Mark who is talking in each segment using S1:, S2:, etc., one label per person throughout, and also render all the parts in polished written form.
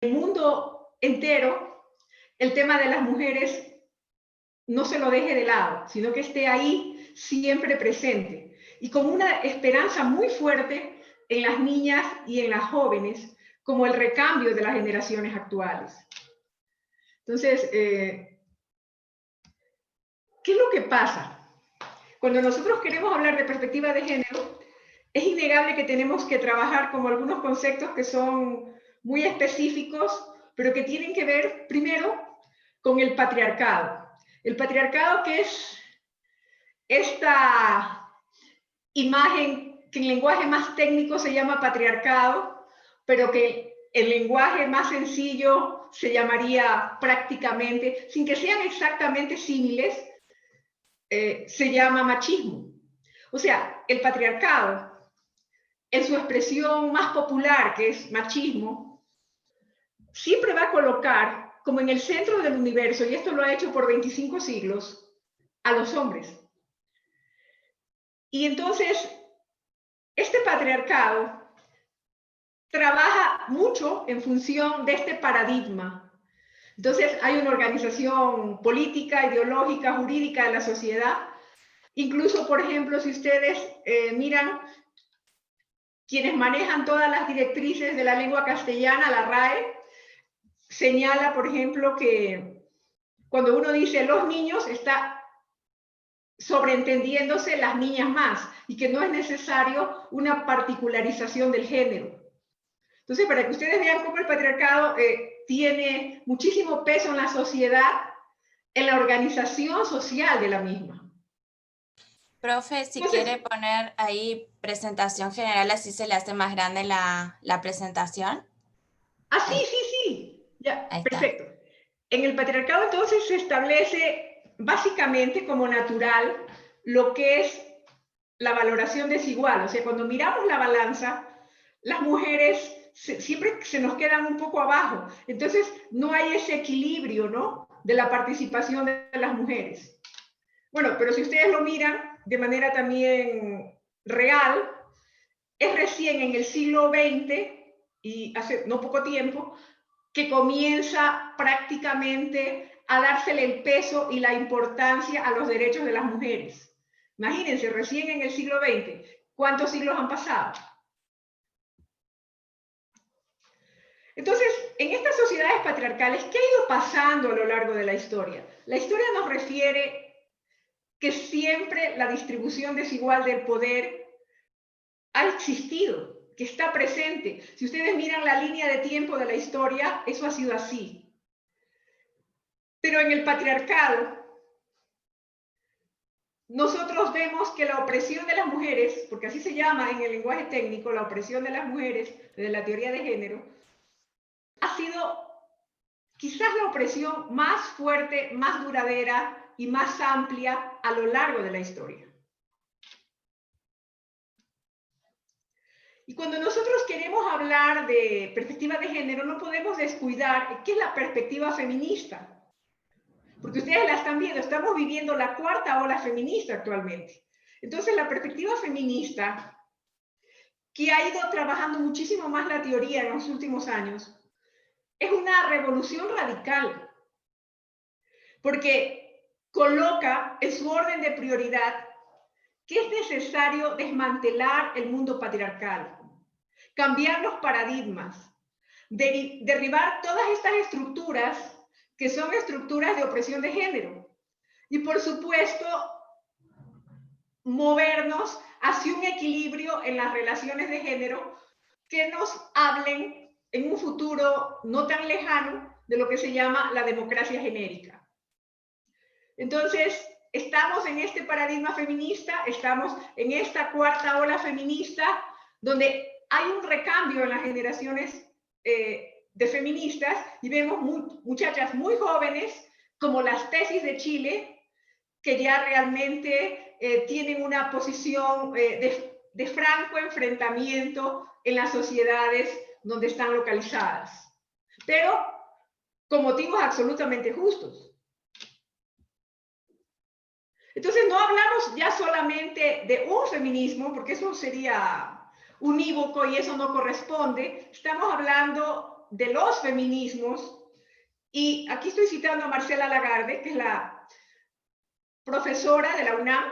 S1: el mundo entero el tema de las mujeres no se lo deje de lado, sino que esté ahí siempre presente y con una esperanza muy fuerte en las niñas y en las jóvenes como el recambio de las generaciones actuales. Entonces, ¿qué es lo que pasa? Cuando nosotros queremos hablar de perspectiva de género, es innegable que tenemos que trabajar como algunos conceptos que son muy específicos, pero que tienen que ver primero con el patriarcado. El patriarcado, que es esta imagen que en lenguaje más técnico se llama patriarcado, pero que en lenguaje más sencillo se llamaría prácticamente, sin que sean exactamente símiles, se llama machismo. O sea, el patriarcado, en su expresión más popular, que es machismo, siempre va a colocar como en el centro del universo, y esto lo ha hecho por 25 siglos, a los hombres. Y entonces, este patriarcado trabaja mucho en función de este paradigma. Entonces, hay una organización política, ideológica, jurídica de la sociedad. Incluso, por ejemplo, si ustedes miran quienes manejan todas las directrices de la lengua castellana, la RAE, señala, por ejemplo, que cuando uno dice los niños, está sobreentendiéndose las niñas más y que no es necesario una particularización del género. Entonces, para que ustedes vean cómo el patriarcado tiene muchísimo peso en la sociedad, en la organización social de la misma.
S2: Profe, si
S1: Entonces,
S2: quiere poner ahí presentación general, así se le hace más grande la presentación.
S1: sí,
S2: Ahí,
S1: sí, sí, ya,
S2: ahí está.
S1: perfecto. En el patriarcado entonces se establece básicamente como natural lo que es la valoración desigual. O sea, cuando miramos la balanza, las mujeres siempre se nos quedan un poco abajo. Entonces, no hay ese equilibrio, ¿no?, de la participación de las mujeres. Bueno, pero si ustedes lo miran de manera también real, es recién en el siglo XX y hace no poco tiempo que comienza prácticamente a dársele el peso y la importancia a los derechos de las mujeres. Imagínense, recién en el siglo XX, ¿cuántos siglos han pasado? Entonces, en estas sociedades patriarcales, ¿qué ha ido pasando a lo largo de la historia? La historia nos refiere que siempre la distribución desigual del poder ha existido, que está presente. Si ustedes miran la línea de tiempo de la historia, eso ha sido así. Pero en el patriarcado, nosotros vemos que la opresión de las mujeres, porque así se llama en el lenguaje técnico, la opresión de las mujeres, de la teoría de género, ha sido quizás la opresión más fuerte, más duradera y más amplia a lo largo de la historia. Y cuando nosotros queremos hablar de perspectiva de género, no podemos descuidar qué es la perspectiva feminista. Porque ustedes la están viendo, estamos viviendo la cuarta ola feminista actualmente. Entonces, la perspectiva feminista, que ha ido trabajando muchísimo más la teoría en los últimos años, es una revolución radical, porque coloca en su orden de prioridad que es necesario desmantelar el mundo patriarcal, cambiar los paradigmas, derribar todas estas estructuras que son estructuras de opresión de género. Y por supuesto, movernos hacia un equilibrio en las relaciones de género que nos hablen en un futuro no tan lejano de lo que se llama la democracia genérica. Entonces, estamos en este paradigma feminista, estamos en esta cuarta ola feminista, donde hay un recambio en las generaciones de feministas y vemos muchachas muy jóvenes, como las tesis de Chile, que ya realmente tienen una posición de franco enfrentamiento en las sociedades donde están localizadas, pero con motivos absolutamente justos. Entonces no hablamos ya solamente de un feminismo, porque eso sería unívoco y eso no corresponde. Estamos hablando de los feminismos, y aquí estoy citando a Marcela Lagarde, que es la profesora de la UNAM,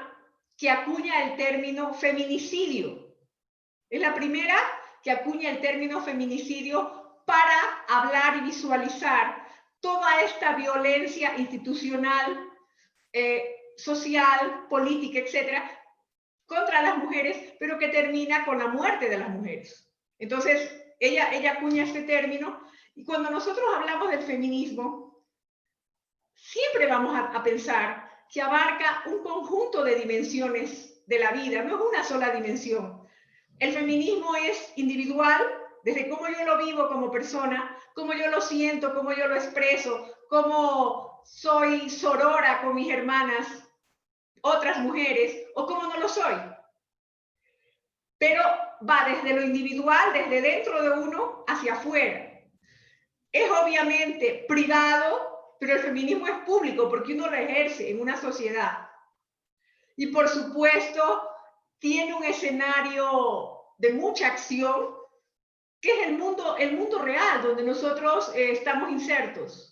S1: que acuña el término feminicidio. Es la primera que acuña el término feminicidio para hablar y visualizar toda esta violencia institucional, social, política, etcétera, contra las mujeres, pero que termina con la muerte de las mujeres. Entonces, ella acuña este término, y cuando nosotros hablamos del feminismo, siempre vamos a pensar que abarca un conjunto de dimensiones de la vida, no es una sola dimensión. El feminismo es individual, desde cómo yo lo vivo como persona, cómo yo lo siento, cómo yo lo expreso, cómo soy sorora con mis hermanas, otras mujeres, o cómo no lo soy. Pero va desde lo individual, desde dentro de uno, hacia afuera. Es obviamente privado, pero el feminismo es público porque uno lo ejerce en una sociedad. Y por supuesto, tiene un escenario de mucha acción, que es el mundo real, donde nosotros estamos insertos.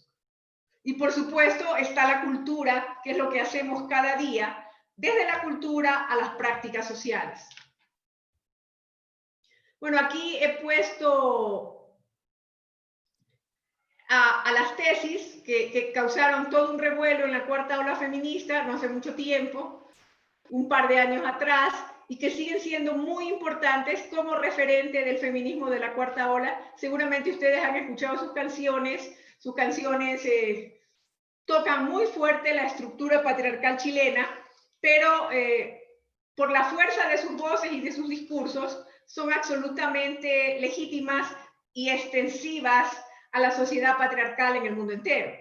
S1: Y por supuesto está la cultura, que es lo que hacemos cada día, desde la cultura a las prácticas sociales. Bueno, aquí he puesto a las tesis que causaron todo un revuelo en la cuarta ola feminista no hace mucho tiempo, un par de años atrás, y que siguen siendo muy importantes como referente del feminismo de la cuarta ola. Seguramente ustedes han escuchado sus canciones tocan muy fuerte la estructura patriarcal chilena, pero por la fuerza de sus voces y de sus discursos son absolutamente legítimas y extensivas a la sociedad patriarcal en el mundo entero.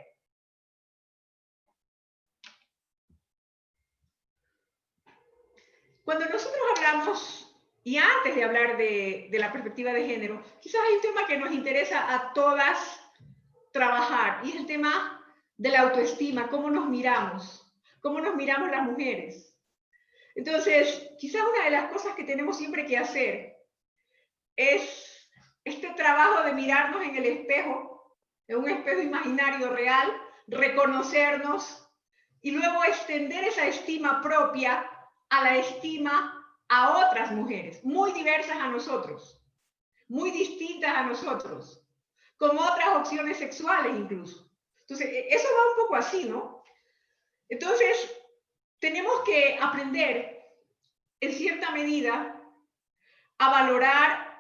S1: Cuando nosotros hablamos, y antes de hablar de la perspectiva de género, quizás hay un tema que nos interesa a todas trabajar, y es el tema de la autoestima, cómo nos miramos las mujeres. Entonces, quizás una de las cosas que tenemos siempre que hacer es este trabajo de mirarnos en el espejo, en un espejo imaginario real, reconocernos y luego extender esa estima propia a la estima a otras mujeres, muy diversas a nosotros, muy distintas a nosotros, con otras opciones sexuales incluso. Entonces, eso va un poco así, ¿no? Entonces, tenemos que aprender, en cierta medida, a valorar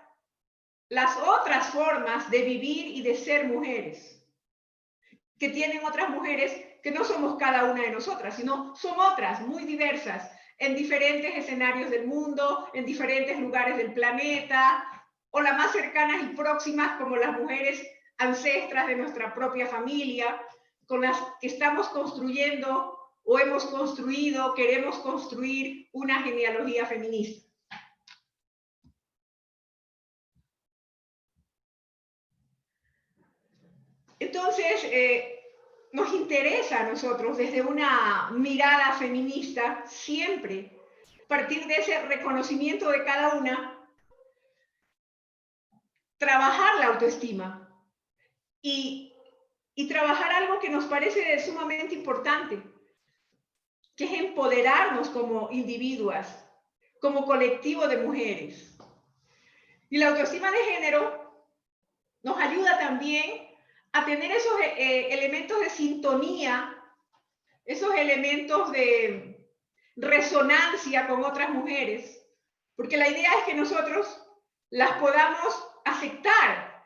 S1: las otras formas de vivir y de ser mujeres, que tienen otras mujeres que no somos cada una de nosotras, sino son otras, muy diversas, en diferentes escenarios del mundo, en diferentes lugares del planeta, o las más cercanas y próximas como las mujeres ancestras de nuestra propia familia, con las que estamos construyendo o hemos construido, queremos construir una genealogía feminista. Entonces, nos interesa a nosotros, desde una mirada feminista, siempre partir de ese reconocimiento de cada una, trabajar la autoestima y trabajar algo que nos parece sumamente importante, que es empoderarnos como individuas, como colectivo de mujeres. Y la autoestima de género nos ayuda también a tener esos elementos de sintonía, esos elementos de resonancia con otras mujeres, porque la idea es que nosotros las podamos aceptar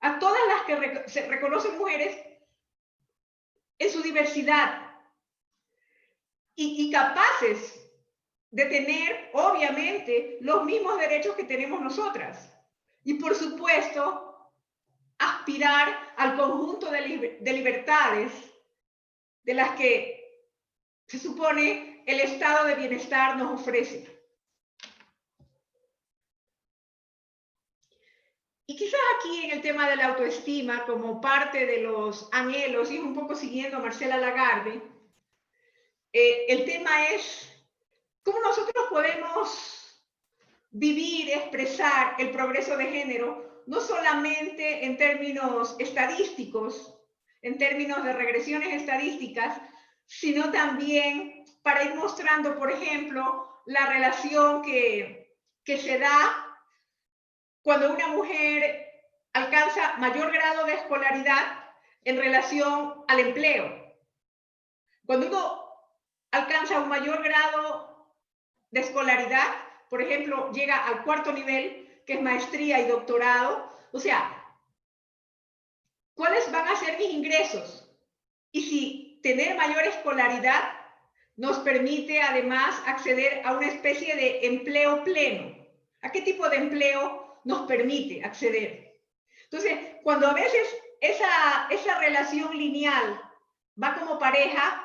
S1: a todas las que se reconocen mujeres en su diversidad y capaces de tener, obviamente, los mismos derechos que tenemos nosotras. Y por supuesto, aspirar al conjunto de libertades de las que se supone el estado de bienestar nos ofrece. Y quizás aquí en el tema de la autoestima, como parte de los anhelos, y es un poco siguiendo a Marcela Lagarde, el tema es cómo nosotros podemos vivir, expresar el progreso de género no solamente en términos estadísticos, en términos de regresiones estadísticas, sino también para ir mostrando, por ejemplo, la relación que se da cuando una mujer alcanza mayor grado de escolaridad en relación al empleo. Cuando uno alcanza un mayor grado de escolaridad, por ejemplo, llega al cuarto nivel, que es maestría y doctorado, o sea, ¿cuáles van a ser mis ingresos? Y si tener mayor escolaridad nos permite además acceder a una especie de empleo pleno. ¿A qué tipo de empleo nos permite acceder? Entonces, cuando a veces esa relación lineal va como pareja,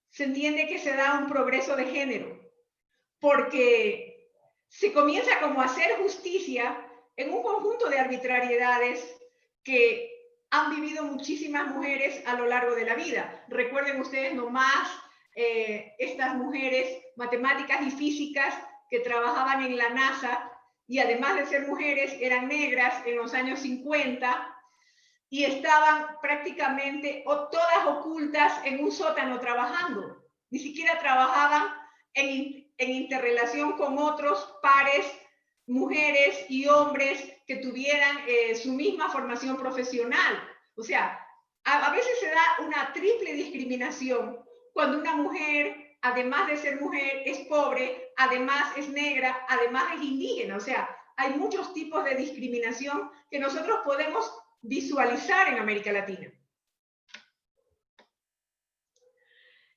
S1: se entiende que se da un progreso de género, porque se comienza como a hacer justicia en un conjunto de arbitrariedades que han vivido muchísimas mujeres a lo largo de la vida. Recuerden ustedes nomás estas mujeres matemáticas y físicas que trabajaban en la NASA y además de ser mujeres eran negras en los años 50 y estaban prácticamente todas ocultas en un sótano trabajando. Ni siquiera trabajaban en interrelación con otros pares, mujeres y hombres que tuvieran su misma formación profesional. O sea, a veces se da una triple discriminación cuando una mujer, además de ser mujer, es pobre, además es negra, además es indígena. O sea, hay muchos tipos de discriminación que nosotros podemos visualizar en América Latina.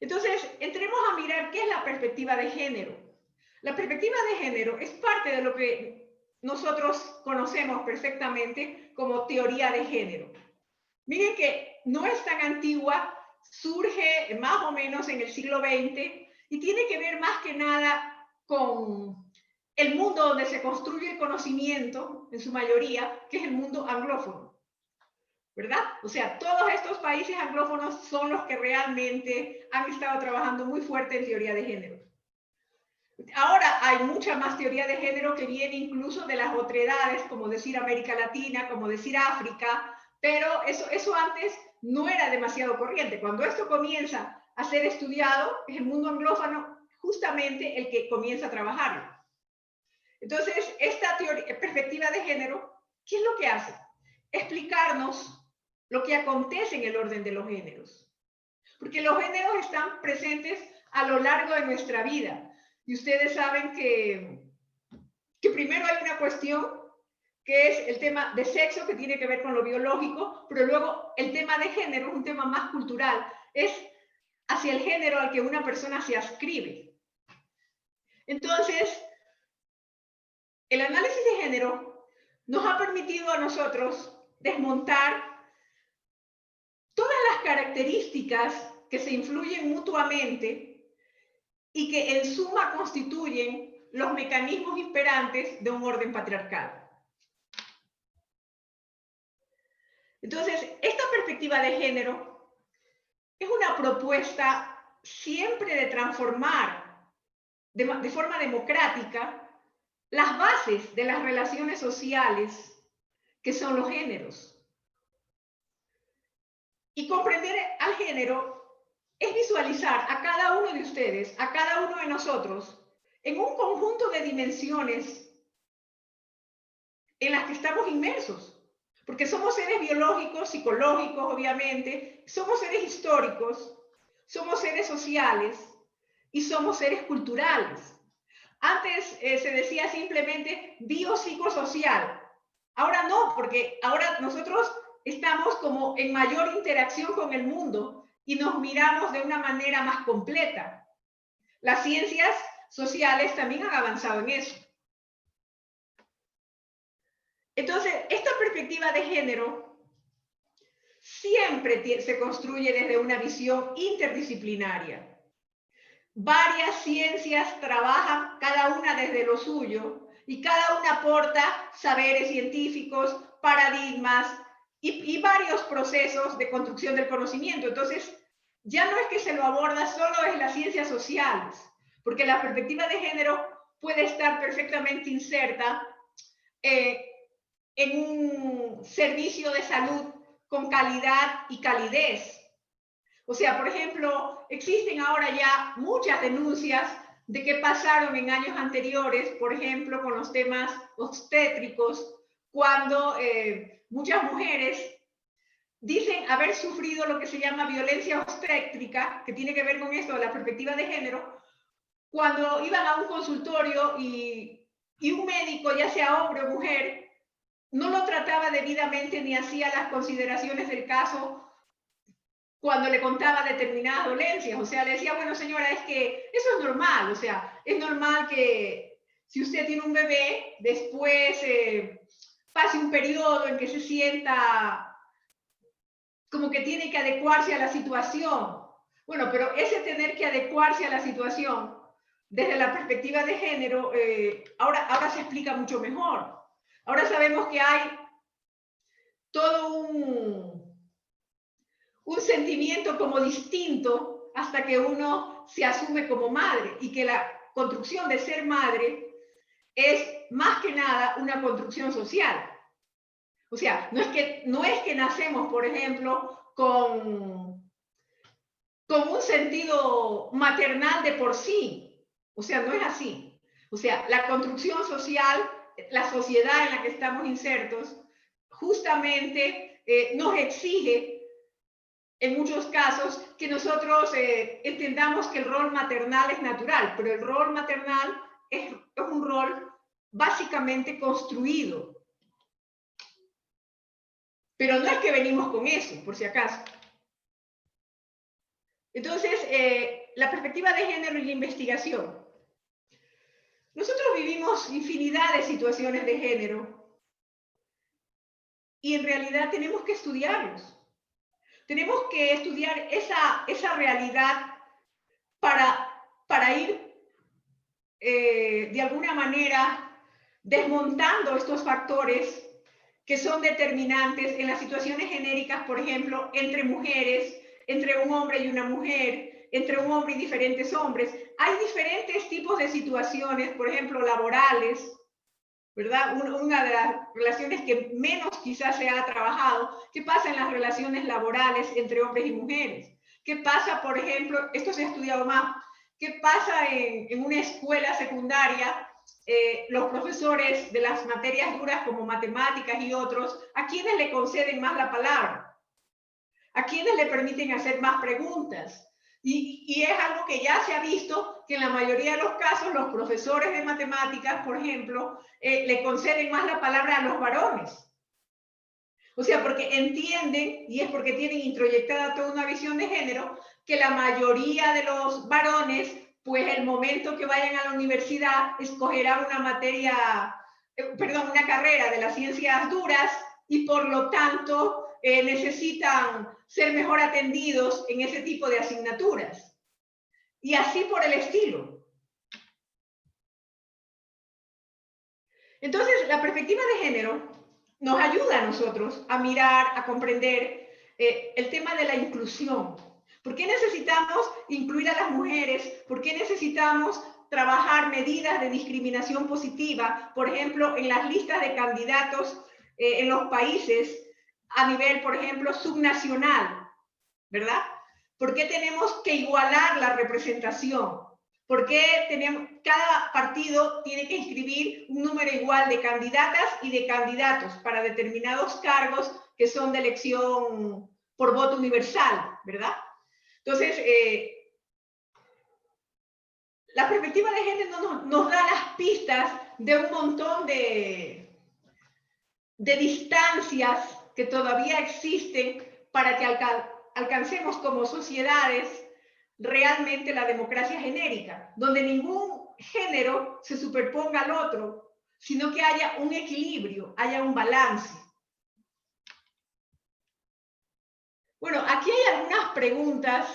S1: Entonces, entremos a mirar qué es la perspectiva de género. La perspectiva de género es parte de lo que nosotros conocemos perfectamente como teoría de género. Miren que no es tan antigua, surge más o menos en el siglo XX y tiene que ver más que nada con el mundo donde se construye el conocimiento, en su mayoría, que es el mundo anglófono. ¿Verdad? O sea, todos estos países anglófonos son los que realmente han estado trabajando muy fuerte en teoría de género. Ahora hay mucha más teoría de género que viene incluso de las otredades, como decir América Latina, como decir África, pero eso antes no era demasiado corriente. Cuando esto comienza a ser estudiado, es el mundo anglófono justamente el que comienza a trabajarlo. Entonces, esta perspectiva de género, ¿qué es lo que hace? Explicarnos lo que acontece en el orden de los géneros. Porque los géneros están presentes a lo largo de nuestra vida. Y ustedes saben que primero hay una cuestión que es el tema de sexo, que tiene que ver con lo biológico, pero luego el tema de género es un tema más cultural. Es hacia el género al que una persona se adscribe. Entonces, el análisis de género nos ha permitido a nosotros desmontar todas las características que se influyen mutuamente y que en suma constituyen los mecanismos imperantes de un orden patriarcal. Entonces, esta perspectiva de género es una propuesta siempre de transformar de forma democrática las bases de las relaciones sociales que son los géneros. Y comprender al género es visualizar a cada uno de ustedes, a cada uno de nosotros, en un conjunto de dimensiones en las que estamos inmersos. Porque somos seres biológicos, psicológicos, obviamente, somos seres históricos, somos seres sociales y somos seres culturales. Antes se decía simplemente biopsicosocial. Ahora no, porque ahora nosotros estamos como en mayor interacción con el mundo y nos miramos de una manera más completa. Las ciencias sociales también han avanzado en eso. Entonces, esta perspectiva de género siempre se construye desde una visión interdisciplinaria. Varias ciencias trabajan cada una desde lo suyo y cada una aporta saberes científicos, paradigmas y varios procesos de construcción del conocimiento. Entonces, ya no es que se lo aborda solo en las ciencias sociales, porque la perspectiva de género puede estar perfectamente inserta en un servicio de salud con calidad y calidez. O sea, por ejemplo, existen ahora ya muchas denuncias de que pasaron en años anteriores, por ejemplo, con los temas obstétricos, cuando muchas mujeres dicen haber sufrido lo que se llama violencia obstétrica, que tiene que ver con esto de la perspectiva de género, cuando iban a un consultorio y un médico, ya sea hombre o mujer, no lo trataba debidamente ni hacía las consideraciones del caso cuando le contaba determinadas dolencias. O sea, le decía, bueno, señora, es que eso es normal. O sea, es normal que si usted tiene un bebé, después pase un periodo en que se sienta como que tiene que adecuarse a la situación. Bueno, pero ese tener que adecuarse a la situación desde la perspectiva de género, ahora se explica mucho mejor. Ahora sabemos que hay todo un sentimiento como distinto hasta que uno se asume como madre, y que la construcción de ser madre es más que nada una construcción social. O sea, no es que nacemos, por ejemplo, con un sentido maternal de por sí. O sea, no es así. O sea, la construcción social, la sociedad en la que estamos insertos, justamente nos exige en muchos casos que nosotros entendamos que el rol maternal es natural, pero el rol maternal es un rol básicamente construido. Pero no es que venimos con eso, por si acaso. Entonces, la perspectiva de género y la investigación. Nosotros vivimos infinidad de situaciones de género y en realidad tenemos que estudiarlos. Tenemos que estudiar esa realidad para ir de alguna manera desmontando estos factores que son determinantes en las situaciones genéricas, por ejemplo, entre mujeres, entre un hombre y una mujer, entre un hombre y diferentes hombres. Hay diferentes tipos de situaciones, por ejemplo, laborales, ¿verdad? Una de las relaciones que menos quizás se ha trabajado. ¿Qué pasa en las relaciones laborales entre hombres y mujeres? ¿Qué pasa, por ejemplo, esto se ha estudiado más, qué pasa en una escuela secundaria? Los profesores de las materias duras como matemáticas y otros, ¿a quiénes le conceden más la palabra? ¿A quiénes le permiten hacer más preguntas? Y es algo que ya se ha visto que en la mayoría de los casos los profesores de matemáticas, por ejemplo, le conceden más la palabra a los varones. O sea, porque entienden, y es porque tienen introyectada toda una visión de género, que la mayoría de los varones, pues el momento que vayan a la universidad, escogerán una materia, una carrera de las ciencias duras, y por lo tanto necesitan ser mejor atendidos en ese tipo de asignaturas. Y así por el estilo. Entonces, la perspectiva de género nos ayuda a nosotros a mirar, a comprender el tema de la inclusión. ¿Por qué necesitamos incluir a las mujeres? ¿Por qué necesitamos trabajar medidas de discriminación positiva, por ejemplo, en las listas de candidatos en los países a nivel, por ejemplo, subnacional, ¿verdad? ¿Por qué tenemos que igualar la representación? ¿Por qué cada partido tiene que inscribir un número igual de candidatas y de candidatos para determinados cargos que son de elección por voto universal, ¿verdad? Entonces, la perspectiva de género nos da las pistas de un montón de distancias que todavía existen para que alcancemos como sociedades realmente la democracia genérica, donde ningún género se superponga al otro, sino que haya un equilibrio, haya un balance. Bueno, aquí hay algunas preguntas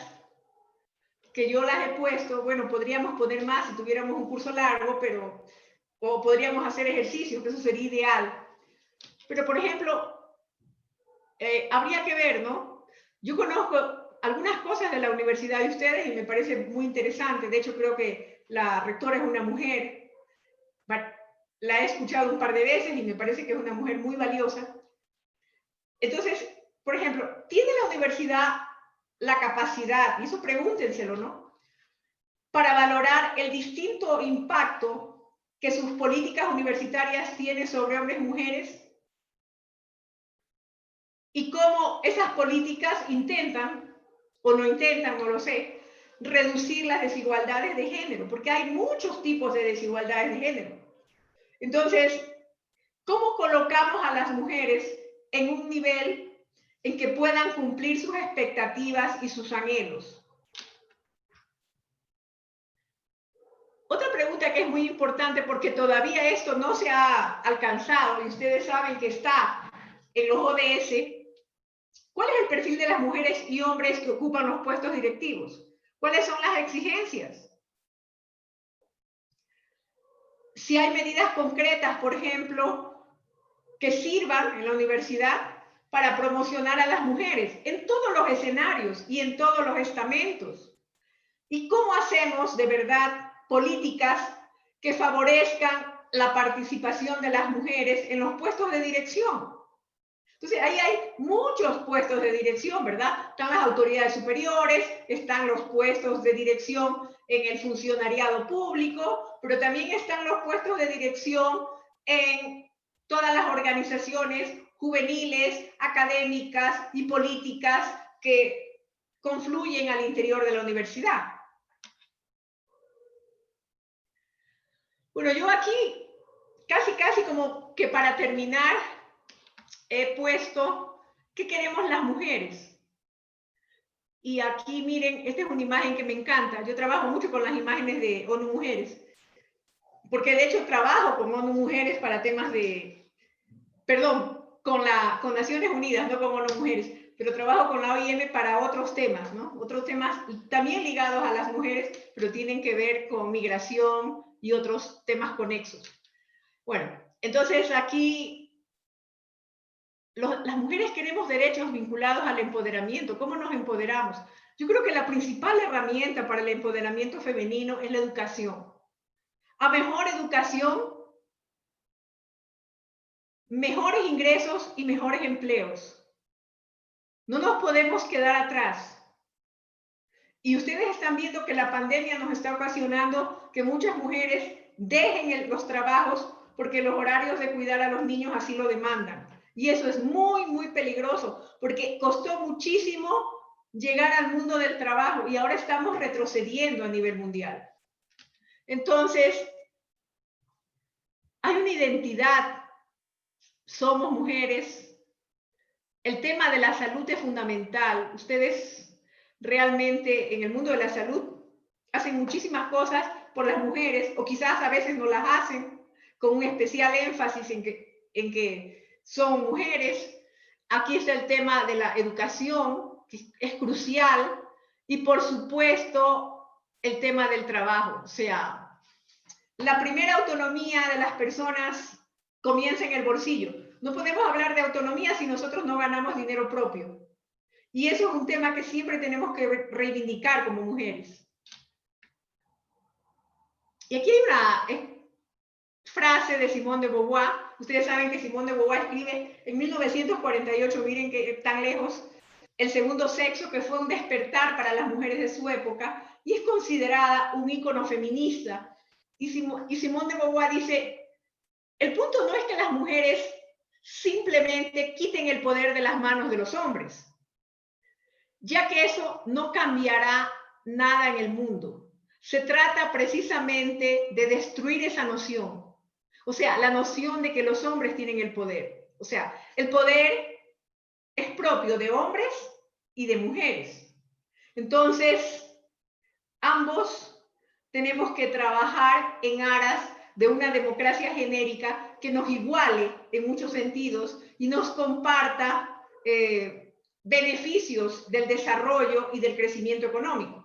S1: que yo las he puesto. Bueno, podríamos poner más si tuviéramos un curso largo, pero o podríamos hacer ejercicios, que eso sería ideal. Pero, por ejemplo, habría que ver, ¿no? Yo conozco algunas cosas de la universidad de ustedes y me parece muy interesante. De hecho, creo que la rectora es una mujer. la he escuchado un par de veces y me parece que es una mujer muy valiosa. Entonces, por ejemplo, ¿tiene la universidad la capacidad, y eso pregúntenselo, ¿no?, para valorar el distinto impacto que sus políticas universitarias tienen sobre hombres y mujeres? Y cómo esas políticas intentan, o no intentan, no lo sé, reducir las desigualdades de género, porque hay muchos tipos de desigualdades de género. Entonces, ¿cómo colocamos a las mujeres en un nivel en que puedan cumplir sus expectativas y sus anhelos? Otra pregunta que es muy importante, porque todavía esto no se ha alcanzado, y ustedes saben que está en los ODS, ¿cuál es el perfil de las mujeres y hombres que ocupan los puestos directivos? ¿Cuáles son las exigencias? Si hay medidas concretas, por ejemplo, que sirvan en la universidad para promocionar a las mujeres en todos los escenarios y en todos los estamentos. ¿Y cómo hacemos de verdad políticas que favorezcan la participación de las mujeres en los puestos de dirección? Entonces, ahí hay muchos puestos de dirección, ¿verdad? Están las autoridades superiores, están los puestos de dirección en el funcionariado público, pero también están los puestos de dirección en todas las organizaciones juveniles, académicas y políticas que confluyen al interior de la universidad. Bueno, yo aquí, casi como que para terminar, he puesto ¿qué queremos las mujeres? Y aquí miren, esta es una imagen que me encanta. Yo trabajo mucho con las imágenes de ONU Mujeres, porque de hecho trabajo con ONU Mujeres para temas de, perdón, con Naciones Unidas, no con ONU Mujeres, pero trabajo con la OIM para otros temas, ¿no? Otros temas también ligados a las mujeres, pero tienen que ver con migración y otros temas conexos. Bueno, entonces aquí las mujeres queremos derechos vinculados al empoderamiento. ¿Cómo nos empoderamos? Yo creo que la principal herramienta para el empoderamiento femenino es la educación. A mejor educación, mejores ingresos y mejores empleos. No nos podemos quedar atrás. Y ustedes están viendo que la pandemia nos está ocasionando que muchas mujeres dejen los trabajos porque los horarios de cuidar a los niños así lo demandan. Y eso es muy peligroso, porque costó muchísimo llegar al mundo del trabajo y ahora estamos retrocediendo a nivel mundial. Entonces, hay una identidad, somos mujeres. El tema de la salud es fundamental. Ustedes realmente en el mundo de la salud hacen muchísimas cosas por las mujeres, o quizás a veces no las hacen, con un especial énfasis en que son mujeres. Aquí está el tema de la educación, que es crucial, y por supuesto el tema del trabajo. O sea, la primera autonomía de las personas comienza en el bolsillo. No podemos hablar de autonomía si nosotros no ganamos dinero propio. Y eso es un tema que siempre tenemos que reivindicar como mujeres. Y aquí hay una frase de Simone de Beauvoir. Ustedes saben que Simone de Beauvoir escribe en 1948, miren que tan lejos, El segundo sexo, que fue un despertar para las mujeres de su época, y es considerada un ícono feminista. Y Simone de Beauvoir dice, el punto no es que las mujeres simplemente quiten el poder de las manos de los hombres, ya que eso no cambiará nada en el mundo. Se trata precisamente de destruir esa noción. O sea, la noción de que los hombres tienen el poder. O sea, el poder es propio de hombres y de mujeres. Entonces, ambos tenemos que trabajar en aras de una democracia genérica que nos iguale en muchos sentidos y nos comparta beneficios del desarrollo y del crecimiento económico.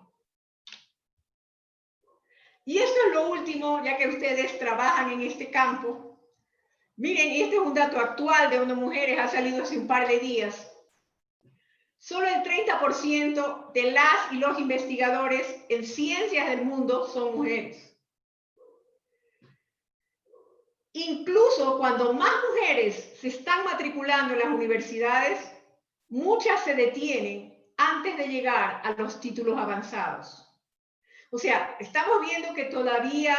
S1: Y esto es lo último, ya que ustedes trabajan en este campo. Miren, este es un dato actual de ONU Mujeres, ha salido hace un par de días. Solo el 30% de las y los investigadores en ciencias del mundo son mujeres. incluso cuando más mujeres se están matriculando en las universidades, muchas se detienen antes de llegar a los títulos avanzados. O sea, estamos viendo que todavía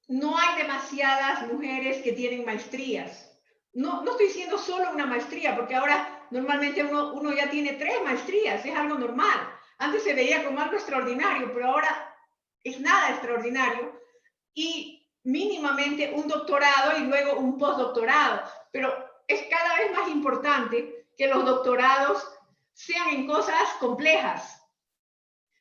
S1: no hay demasiadas mujeres que tienen maestrías. No estoy diciendo solo una maestría, porque ahora normalmente uno ya tiene 3 maestrías, es algo normal. Antes se veía como algo extraordinario, pero ahora es nada extraordinario. Y mínimamente un doctorado y luego un postdoctorado. Pero es cada vez más importante que los doctorados sean en cosas complejas,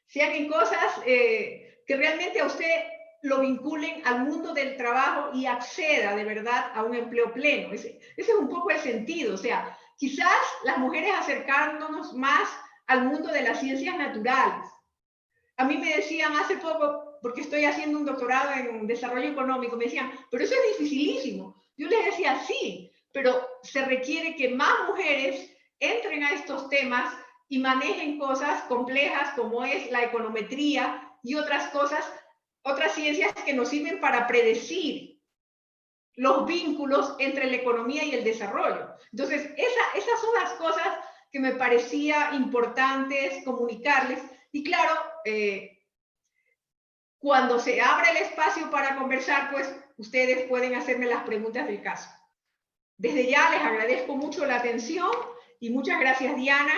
S1: sean en cosas que realmente a usted lo vinculen al mundo del trabajo y acceda de verdad a un empleo pleno. Ese es un poco el sentido. O sea, quizás las mujeres acercándonos más al mundo de las ciencias naturales. A mí me decían hace poco, porque estoy haciendo un doctorado en desarrollo económico, me decían, pero eso es dificilísimo. Yo les decía, sí, pero se requiere que más mujeres entren a estos temas y manejen cosas complejas como es la econometría y otras cosas, otras ciencias que nos sirven para predecir los vínculos entre la economía y el desarrollo. Entonces, esas son las cosas que me parecía importantes comunicarles. Y claro, cuando se abra el espacio para conversar, pues ustedes pueden hacerme las preguntas del caso. Desde ya les agradezco mucho la atención y muchas gracias, Diana,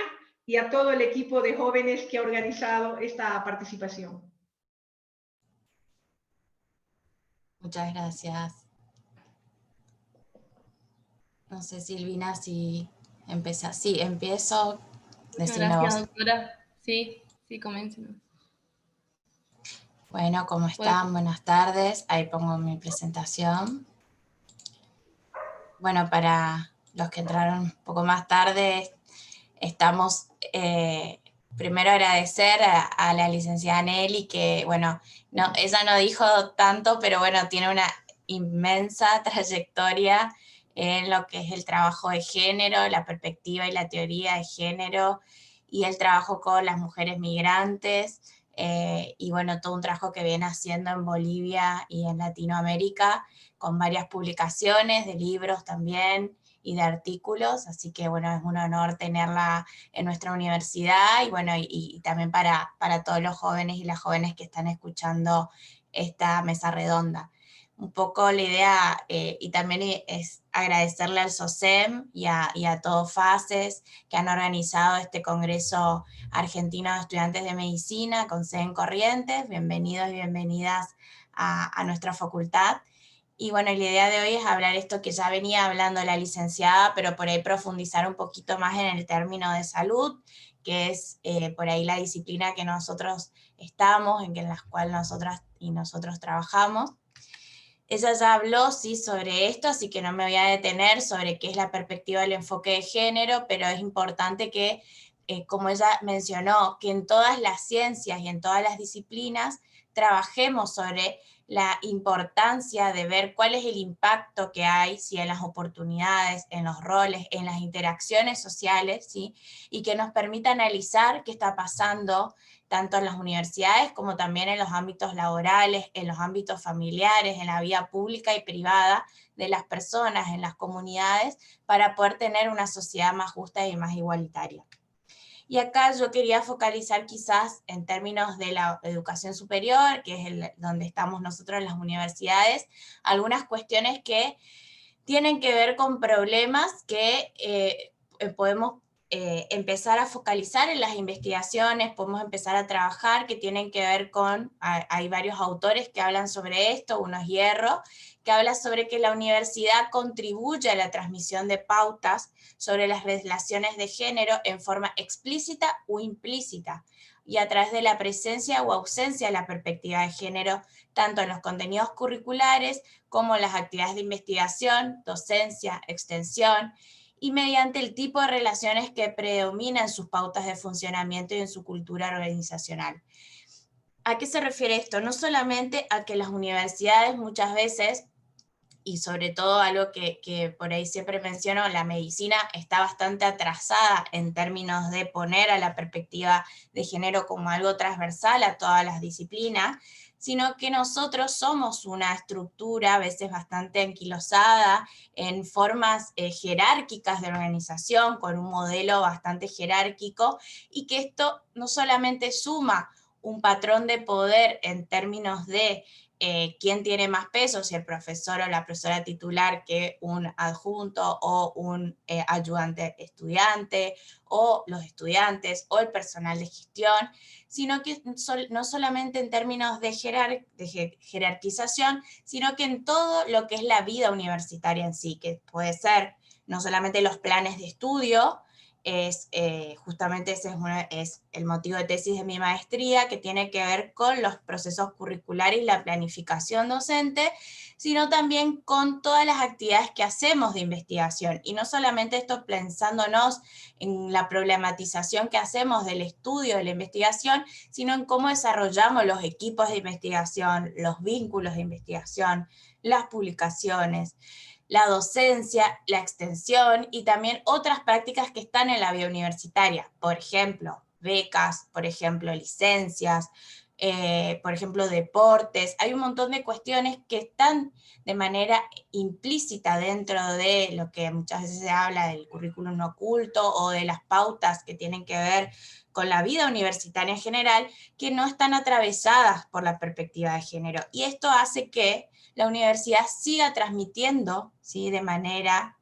S1: y a todo el equipo de jóvenes que ha organizado esta participación.
S2: Muchas gracias. No sé, Silvina, si empieza. Sí, empiezo.
S3: Muchas gracias, doctora. Sí, comiencen.
S2: Bueno, ¿cómo están? Buenas tardes. Ahí pongo mi presentación. Bueno, para los que entraron un poco más tarde, estamos, primero agradecer a la licenciada Nelly, que, bueno, no, ella no dijo tanto, pero bueno, tiene una inmensa trayectoria en lo que es el trabajo de género, la perspectiva y la teoría de género, y el trabajo con las mujeres migrantes, y bueno, todo un trabajo que viene haciendo en Bolivia y en Latinoamérica, con varias publicaciones de libros también, y de artículos, así que bueno, es un honor tenerla en nuestra universidad, y bueno, y también para todos los jóvenes y las jóvenes que están escuchando esta mesa redonda. Un poco la idea, y también es agradecerle al SOSEM y a todo FACES, que han organizado este Congreso Argentino de Estudiantes de Medicina con sede en Corrientes. Bienvenidos y bienvenidas a nuestra facultad. Y bueno, la idea de hoy es hablar esto que ya venía hablando la licenciada, pero por ahí profundizar un poquito más en el término de salud, que es por ahí la disciplina que nosotros estamos, en la cual nosotras y nosotros trabajamos. Ella ya habló, sí, sobre esto, así que no me voy a detener sobre qué es la perspectiva del enfoque de género, pero es importante que, como ella mencionó, que en todas las ciencias y en todas las disciplinas trabajemos sobre la importancia de ver cuál es el impacto que hay, ¿sí?, en las oportunidades, en los roles, en las interacciones sociales, ¿sí?, y que nos permita analizar qué está pasando tanto en las universidades como también en los ámbitos laborales, en los ámbitos familiares, en la vida pública y privada de las personas, en las comunidades, para poder tener una sociedad más justa y más igualitaria. Y acá yo quería focalizar quizás en términos de la educación superior, que es donde estamos nosotros en las universidades, algunas cuestiones que tienen que ver con problemas que podemos empezar a focalizar en las investigaciones, podemos empezar a trabajar, que tienen que ver con, hay varios autores que hablan sobre esto, uno es Hierro, que habla sobre que la universidad contribuye a la transmisión de pautas sobre las relaciones de género en forma explícita o implícita, y a través de la presencia o ausencia de la perspectiva de género, tanto en los contenidos curriculares como en las actividades de investigación, docencia, extensión, y mediante el tipo de relaciones que predominan en sus pautas de funcionamiento y en su cultura organizacional. ¿A qué se refiere esto? No solamente a que las universidades muchas veces y sobre todo algo que por ahí siempre menciono, la medicina está bastante atrasada en términos de poner a la perspectiva de género como algo transversal a todas las disciplinas, sino que nosotros somos una estructura a veces bastante anquilosada en formas jerárquicas de organización, con un modelo bastante jerárquico, y que esto no solamente suma un patrón de poder en términos de quién tiene más peso, si el profesor o la profesora titular que un adjunto o un ayudante estudiante, o los estudiantes o el personal de gestión, sino que no solamente en términos de jerarquización, sino que en todo lo que es la vida universitaria en sí, que puede ser no solamente los planes de estudio, justamente ese es el motivo de tesis de mi maestría, que tiene que ver con los procesos curriculares y la planificación docente, sino también con todas las actividades que hacemos de investigación, y no solamente esto pensándonos en la problematización que hacemos del estudio, de la investigación, sino en cómo desarrollamos los equipos de investigación, los vínculos de investigación, las publicaciones, la docencia, la extensión y también otras prácticas que están en la vida universitaria. Por ejemplo, becas, por ejemplo, licencias, por ejemplo, deportes. Hay un montón de cuestiones que están de manera implícita dentro de lo que muchas veces se habla del currículum oculto o de las pautas que tienen que ver con la vida universitaria en general, que no están atravesadas por la perspectiva de género. Y esto hace que la universidad siga transmitiendo, ¿sí?, de manera,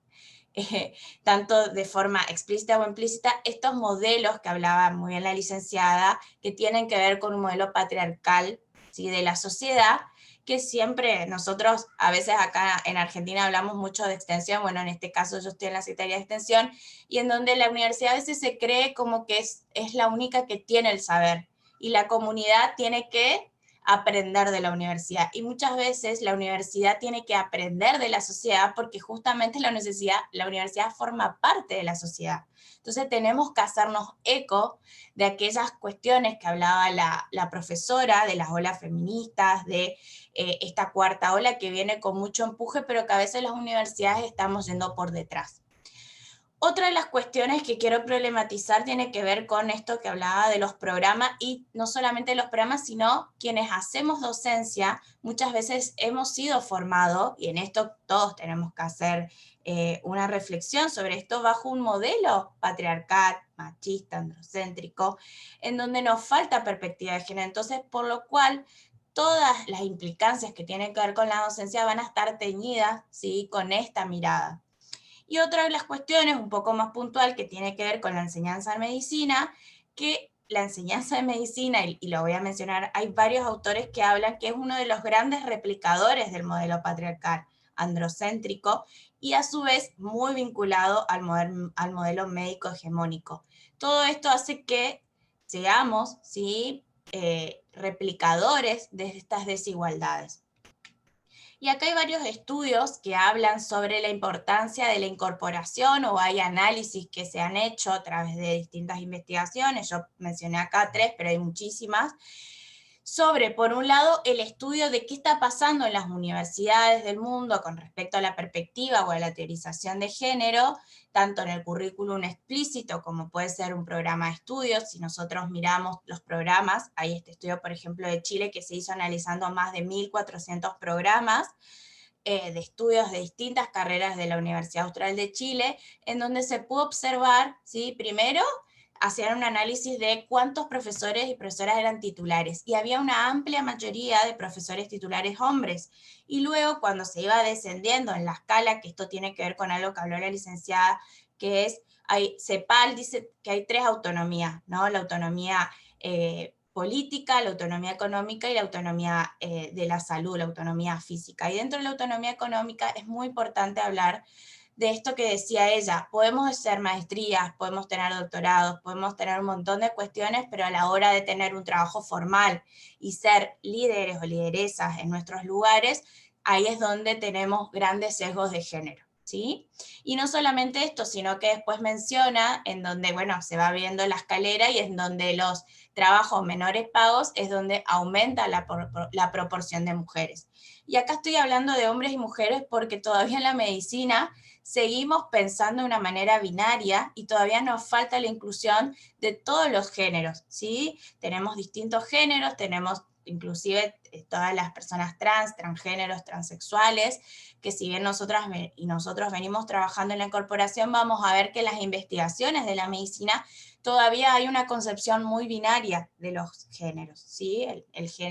S2: tanto de forma explícita o implícita, estos modelos que hablaba muy bien la licenciada, que tienen que ver con un modelo patriarcal, ¿sí?, de la sociedad, que siempre nosotros, a veces acá en Argentina hablamos mucho de extensión, bueno, en este caso yo estoy en la Secretaría de Extensión, y en donde la universidad a veces se cree como que es la única que tiene el saber, y la comunidad tiene que aprender de la universidad, y muchas veces la universidad tiene que aprender de la sociedad, porque justamente la universidad forma parte de la sociedad. Entonces tenemos que hacernos eco de aquellas cuestiones que hablaba la profesora, de las olas feministas, de esta cuarta ola que viene con mucho empuje, pero que a veces las universidades estamos yendo por detrás. Otra de las cuestiones que quiero problematizar tiene que ver con esto que hablaba de los programas, y no solamente los programas, sino quienes hacemos docencia, muchas veces hemos sido formados, y en esto todos tenemos que hacer una reflexión sobre esto, bajo un modelo patriarcal, machista, androcéntrico, en donde nos falta perspectiva de género. Entonces, por lo cual, todas las implicancias que tienen que ver con la docencia van a estar teñidas, ¿sí?, con esta mirada. Y otra de las cuestiones, un poco más puntual, que tiene que ver con la enseñanza de medicina, que la enseñanza de medicina, y lo voy a mencionar, hay varios autores que hablan que es uno de los grandes replicadores del modelo patriarcal androcéntrico, y a su vez muy vinculado al modelo médico hegemónico. Todo esto hace que seamos, ¿sí?, replicadores de estas desigualdades. Y acá hay varios estudios que hablan sobre la importancia de la incorporación, o hay análisis que se han hecho a través de distintas investigaciones, yo mencioné acá 3, pero hay muchísimas, sobre, por un lado, el estudio de qué está pasando en las universidades del mundo con respecto a la perspectiva o a la teorización de género, tanto en el currículum explícito como puede ser un programa de estudios. Si nosotros miramos los programas, hay este estudio, por ejemplo, de Chile, que se hizo analizando más de 1.400 programas de estudios de distintas carreras de la Universidad Austral de Chile, en donde se pudo observar, ¿sí?, primero, hacían un análisis de cuántos profesores y profesoras eran titulares, y había una amplia mayoría de profesores titulares hombres. Y luego, cuando se iba descendiendo en la escala, que esto tiene que ver con algo que habló la licenciada, que es, CEPAL dice que hay 3 autonomías, ¿no? La autonomía política, la autonomía económica y la autonomía de la salud, la autonomía física. Y dentro de la autonomía económica es muy importante hablar de esto que decía ella: podemos hacer maestrías, podemos tener doctorados, podemos tener un montón de cuestiones, pero a la hora de tener un trabajo formal y ser líderes o lideresas en nuestros lugares, ahí es donde tenemos grandes sesgos de género. ¿sí? Y no solamente esto, sino que después menciona en donde, bueno, se va viendo la escalera y en donde los trabajos menores pagos es donde aumenta la proporción de mujeres. Y acá estoy hablando de hombres y mujeres porque todavía en la medicina seguimos pensando de una manera binaria y todavía nos falta la inclusión de todos los géneros, ¿sí? Tenemos distintos géneros, tenemos inclusive todas las personas trans, transgéneros, transexuales, que si bien nosotros venimos trabajando en la incorporación, vamos a ver que en las investigaciones de la medicina todavía hay una concepción muy binaria de los géneros, ¿sí?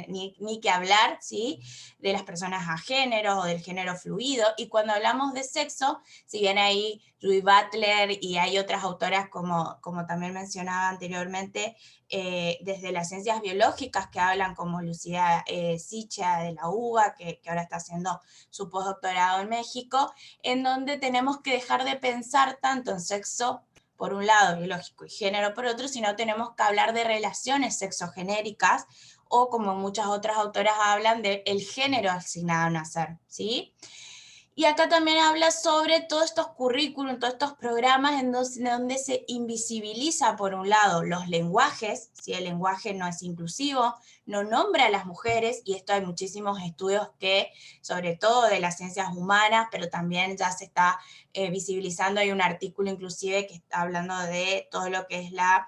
S2: Ni que hablar, ¿sí? De las personas a género o del género fluido, y cuando hablamos de sexo, si bien hay Judith Butler y hay otras autoras como también mencionaba anteriormente, desde las ciencias biológicas que hablan como Lucía Sicha de la UBA, que ahora está haciendo su postdoctorado en México, en donde tenemos que dejar de pensar tanto en sexo por un lado biológico y género por otro, sino tenemos que hablar de relaciones sexogenéricas o como muchas otras autoras hablan del género asignado a nacer, ¿sí? Y acá también habla sobre todos estos currículums, todos estos programas en donde se invisibiliza, por un lado, los lenguajes, si el lenguaje no es inclusivo, no nombra a las mujeres, y esto hay muchísimos estudios que, sobre todo de las ciencias humanas, pero también ya se está visibilizando, hay un artículo inclusive que está hablando de todo lo que es la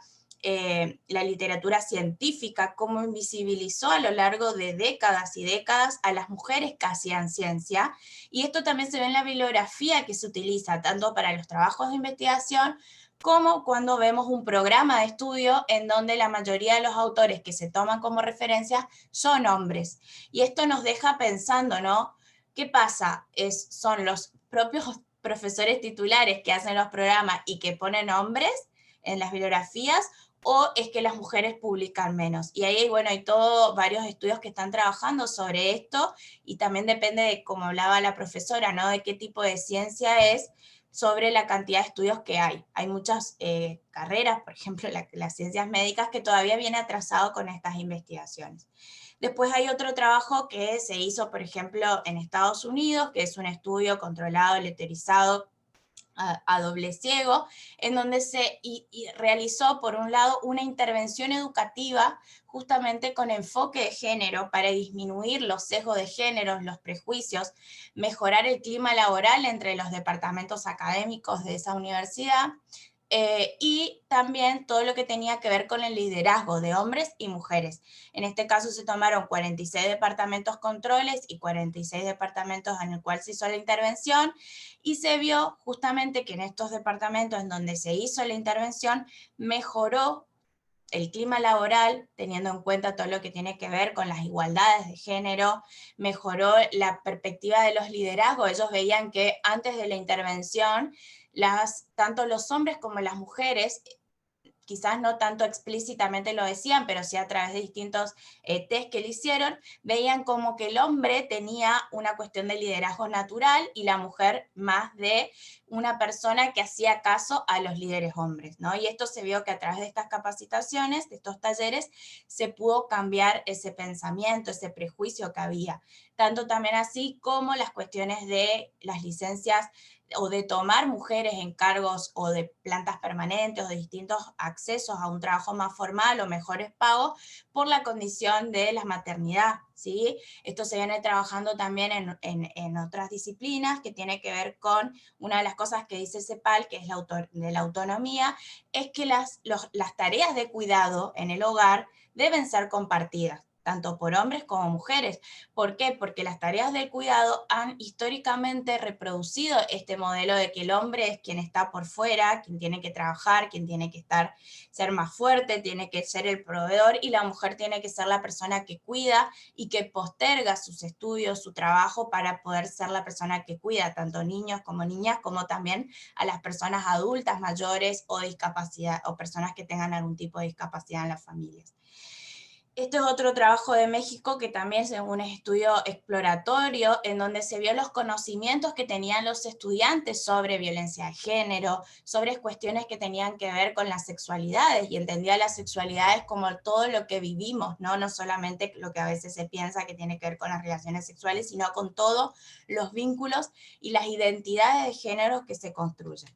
S2: literatura científica, cómo invisibilizó a lo largo de décadas y décadas a las mujeres que hacían ciencia, y esto también se ve en la bibliografía que se utiliza tanto para los trabajos de investigación como cuando vemos un programa de estudio en donde la mayoría de los autores que se toman como referencia son hombres. Y esto nos deja pensando, ¿no? ¿Qué pasa? ¿Son los propios profesores titulares que hacen los programas y que ponen hombres en las bibliografías, o es que las mujeres publican menos? Y ahí, bueno, hay varios estudios que están trabajando sobre esto, y también depende de, como hablaba la profesora, ¿no? De qué tipo de ciencia es, sobre la cantidad de estudios que hay. Hay muchas carreras, por ejemplo, las ciencias médicas, que todavía viene atrasado con estas investigaciones. Después hay otro trabajo que se hizo, por ejemplo, en Estados Unidos, que es un estudio controlado, letterizado, a doble ciego, en donde se realizó, por un lado, una intervención educativa justamente con enfoque de género para disminuir los sesgos de género, los prejuicios, mejorar el clima laboral entre los departamentos académicos de esa universidad, y también todo lo que tenía que ver con el liderazgo de hombres y mujeres. En este caso se tomaron 46 departamentos controles y 46 departamentos en el cual se hizo la intervención, y se vio justamente que en estos departamentos en donde se hizo la intervención mejoró el clima laboral, teniendo en cuenta todo lo que tiene que ver con las igualdades de género, mejoró la perspectiva de los liderazgos. Ellos veían que antes de la intervención, tanto los hombres como las mujeres, quizás no tanto explícitamente lo decían, pero sí a través de distintos test que le hicieron, veían como que el hombre tenía una cuestión de liderazgo natural y la mujer más de una persona que hacía caso a los líderes hombres, ¿no? Y esto se vio que a través de estas capacitaciones, de estos talleres, se pudo cambiar ese pensamiento, ese prejuicio que había. Tanto también así como las cuestiones de las licencias o de tomar mujeres en cargos o de plantas permanentes o de distintos accesos a un trabajo más formal o mejores pagos por la condición de la maternidad, ¿sí? Esto se viene trabajando también en otras disciplinas, que tiene que ver con una de las cosas que dice CEPAL, que es de la autonomía, es que las tareas de cuidado en el hogar deben ser compartidas, tanto por hombres como mujeres. ¿Por qué? Porque las tareas del cuidado han históricamente reproducido este modelo de que el hombre es quien está por fuera, quien tiene que trabajar, quien tiene que ser más fuerte, tiene que ser el proveedor, y la mujer tiene que ser la persona que cuida y que posterga sus estudios, su trabajo, para poder ser la persona que cuida tanto niños como niñas, como también a las personas adultas mayores o discapacidad, o personas que tengan algún tipo de discapacidad en las familias. Este es otro trabajo de México que también es un estudio exploratorio en donde se vio los conocimientos que tenían los estudiantes sobre violencia de género, sobre cuestiones que tenían que ver con las sexualidades, y entendía las sexualidades como todo lo que vivimos, no solamente lo que a veces se piensa que tiene que ver con las relaciones sexuales, sino con todos los vínculos y las identidades de género que se construyen.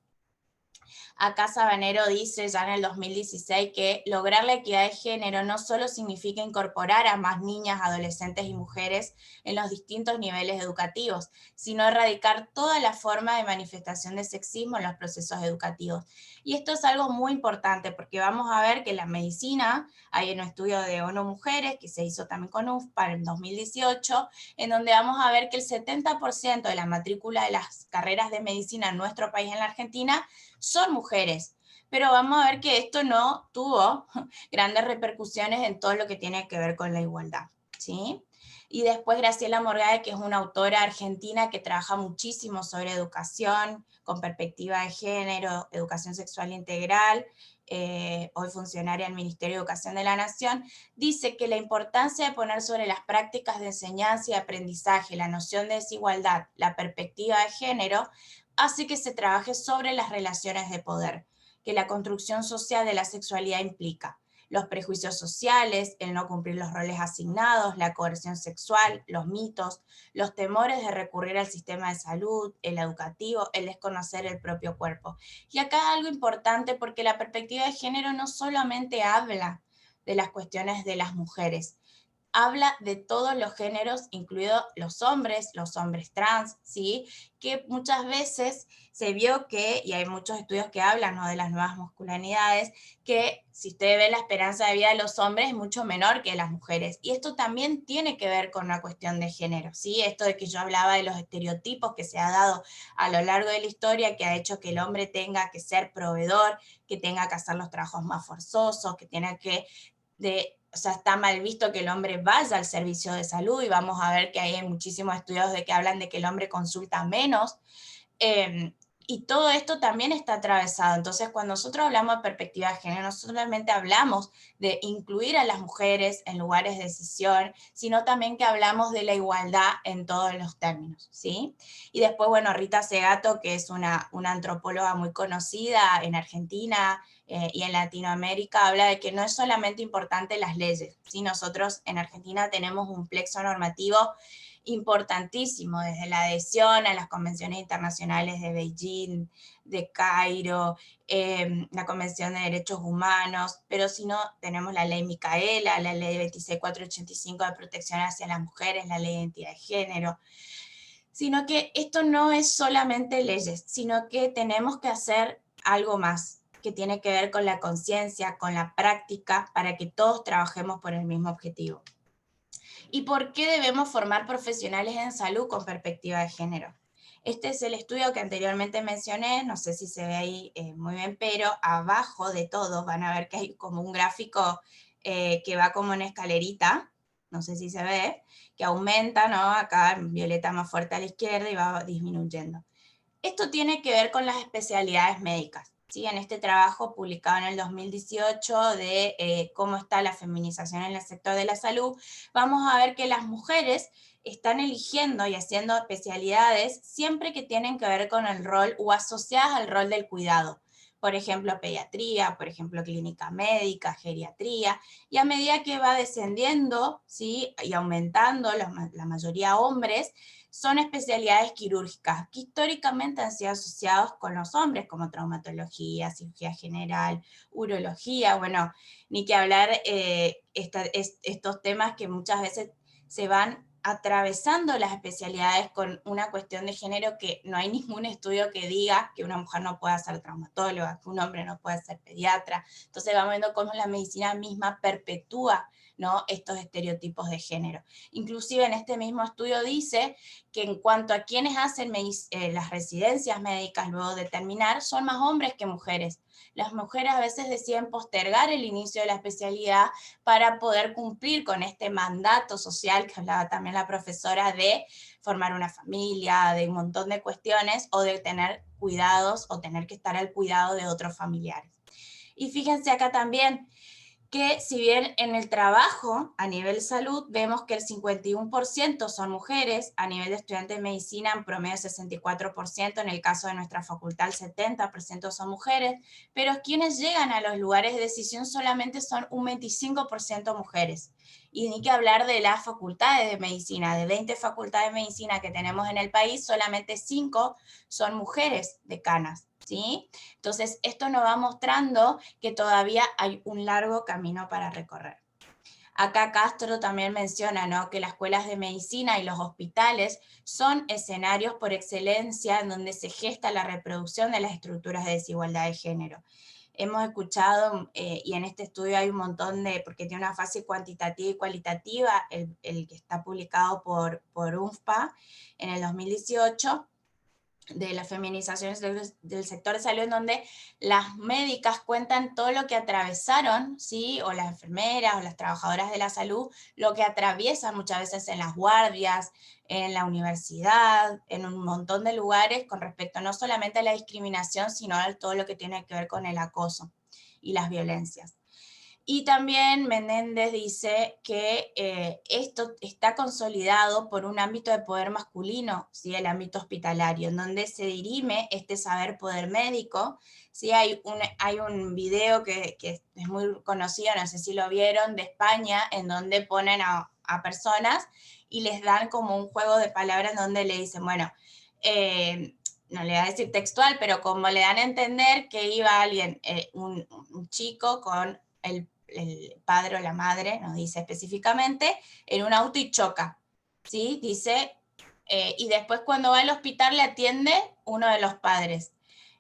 S2: Acá Sabanero dice ya en el 2016 que lograr la equidad de género no solo significa incorporar a más niñas, adolescentes y mujeres en los distintos niveles educativos, sino erradicar toda la forma de manifestación de sexismo en los procesos educativos. Y esto es algo muy importante porque vamos a ver que en la medicina hay un estudio de ONU Mujeres que se hizo también con UFPA en 2018, en donde vamos a ver que el 70% de la matrícula de las carreras de medicina en nuestro país, en la Argentina, son mujeres, pero vamos a ver que esto no tuvo grandes repercusiones en todo lo que tiene que ver con la igualdad, ¿sí? Y después Graciela Morgade, que es una autora argentina que trabaja muchísimo sobre educación, con perspectiva de género, educación sexual integral, hoy funcionaria del Ministerio de Educación de la Nación, dice que la importancia de poner sobre las prácticas de enseñanza y aprendizaje la noción de desigualdad, la perspectiva de género, hace que se trabaje sobre las relaciones de poder, que la construcción social de la sexualidad implica. Los prejuicios sociales, el no cumplir los roles asignados, la coerción sexual, los mitos, los temores de recurrir al sistema de salud, el educativo, el desconocer el propio cuerpo. Y acá algo importante porque la perspectiva de género no solamente habla de las cuestiones de las mujeres, habla de todos los géneros, incluidos los hombres trans, ¿sí? Que muchas veces se vio que, y hay muchos estudios que hablan, ¿no?, de las nuevas masculinidades, que si usted ve la esperanza de vida de los hombres es mucho menor que de las mujeres. Y esto también tiene que ver con una cuestión de género, ¿sí? Esto de que yo hablaba de los estereotipos que se ha dado a lo largo de la historia, que ha hecho que el hombre tenga que ser proveedor, que tenga que hacer los trabajos más forzosos, que tenga que... O sea, está mal visto que el hombre vaya al servicio de salud, y vamos a ver que hay muchísimos estudios de que hablan de que el hombre consulta menos, y todo esto también está atravesado. Entonces, cuando nosotros hablamos de perspectiva de género, no solamente hablamos de incluir a las mujeres en lugares de decisión, sino también que hablamos de la igualdad en todos los términos, ¿sí? Y después, bueno, Rita Segato, que es una antropóloga muy conocida en Argentina y en Latinoamérica, habla de que no es solamente importante las leyes, ¿sí? Nosotros en Argentina tenemos un plexo normativo importantísimo, desde la adhesión a las convenciones internacionales de Beijing, de Cairo, la Convención de Derechos Humanos, pero si no, tenemos la ley Micaela, la ley 26485 de protección hacia las mujeres, la ley de identidad de género, sino que esto no es solamente leyes, sino que tenemos que hacer algo más, que tiene que ver con la conciencia, con la práctica, para que todos trabajemos por el mismo objetivo. ¿Y por qué debemos formar profesionales en salud con perspectiva de género? Este es el estudio que anteriormente mencioné, no sé si se ve ahí muy bien, pero abajo de todo van a ver que hay como un gráfico que va como una escalerita, no sé si se ve, que aumenta, ¿no? Acá en violeta más fuerte a la izquierda y va disminuyendo. Esto tiene que ver con las especialidades médicas. ¿Sí? En este trabajo publicado en el 2018 de cómo está la feminización en el sector de la salud, vamos a ver que las mujeres están eligiendo y haciendo especialidades siempre que tienen que ver con el rol o asociadas al rol del cuidado. Por ejemplo, pediatría, por ejemplo, clínica médica, geriatría, y a medida que va descendiendo, ¿sí?, y aumentando la mayoría hombres, son especialidades quirúrgicas que históricamente han sido asociadas con los hombres, como traumatología, cirugía general, urología, bueno, ni que hablar estos temas que muchas veces se van atravesando las especialidades con una cuestión de género, que no hay ningún estudio que diga que una mujer no pueda ser traumatóloga, que un hombre no pueda ser pediatra. Entonces vamos viendo cómo la medicina misma perpetúa, ¿no?, estos estereotipos de género. Inclusive en este mismo estudio dice que en cuanto a quienes hacen las residencias médicas luego de terminar, son más hombres que mujeres. Las mujeres a veces deciden postergar el inicio de la especialidad para poder cumplir con este mandato social que hablaba también la profesora, de formar una familia, de un montón de cuestiones, o de tener cuidados o tener que estar al cuidado de otros familiares. Y fíjense acá también que si bien en el trabajo, a nivel salud, vemos que el 51% son mujeres, a nivel de estudiantes de medicina en promedio 64%, en el caso de nuestra facultad el 70% son mujeres, pero quienes llegan a los lugares de decisión solamente son un 25% mujeres. Y ni que hablar de las facultades de medicina, de 20 facultades de medicina que tenemos en el país, solamente 5 son mujeres decanas, ¿sí? Entonces, esto nos va mostrando que todavía hay un largo camino para recorrer. Acá Castro también menciona, ¿no?, que las escuelas de medicina y los hospitales son escenarios por excelencia en donde se gesta la reproducción de las estructuras de desigualdad de género. Hemos escuchado, y en este estudio hay un montón de, porque tiene una fase cuantitativa y cualitativa, el que está publicado por UNFPA en el 2018, de las feminizaciones del sector de salud, en donde las médicas cuentan todo lo que atravesaron, ¿sí?, o las enfermeras o las trabajadoras de la salud, lo que atraviesan muchas veces en las guardias, en la universidad, en un montón de lugares con respecto no solamente a la discriminación, sino a todo lo que tiene que ver con el acoso y las violencias. Y también Menéndez dice que esto está consolidado por un ámbito de poder masculino, ¿sí?, el ámbito hospitalario, en donde se dirime este saber poder médico. ¿Sí? Hay un video que es muy conocido, no sé si lo vieron, de España, en donde ponen a personas y les dan como un juego de palabras en donde le dicen, bueno, no le voy a decir textual, pero como le dan a entender que iba alguien, un chico con el padre o la madre, nos dice específicamente, en un auto y choca, ¿sí? Dice, y después cuando va al hospital le atiende uno de los padres.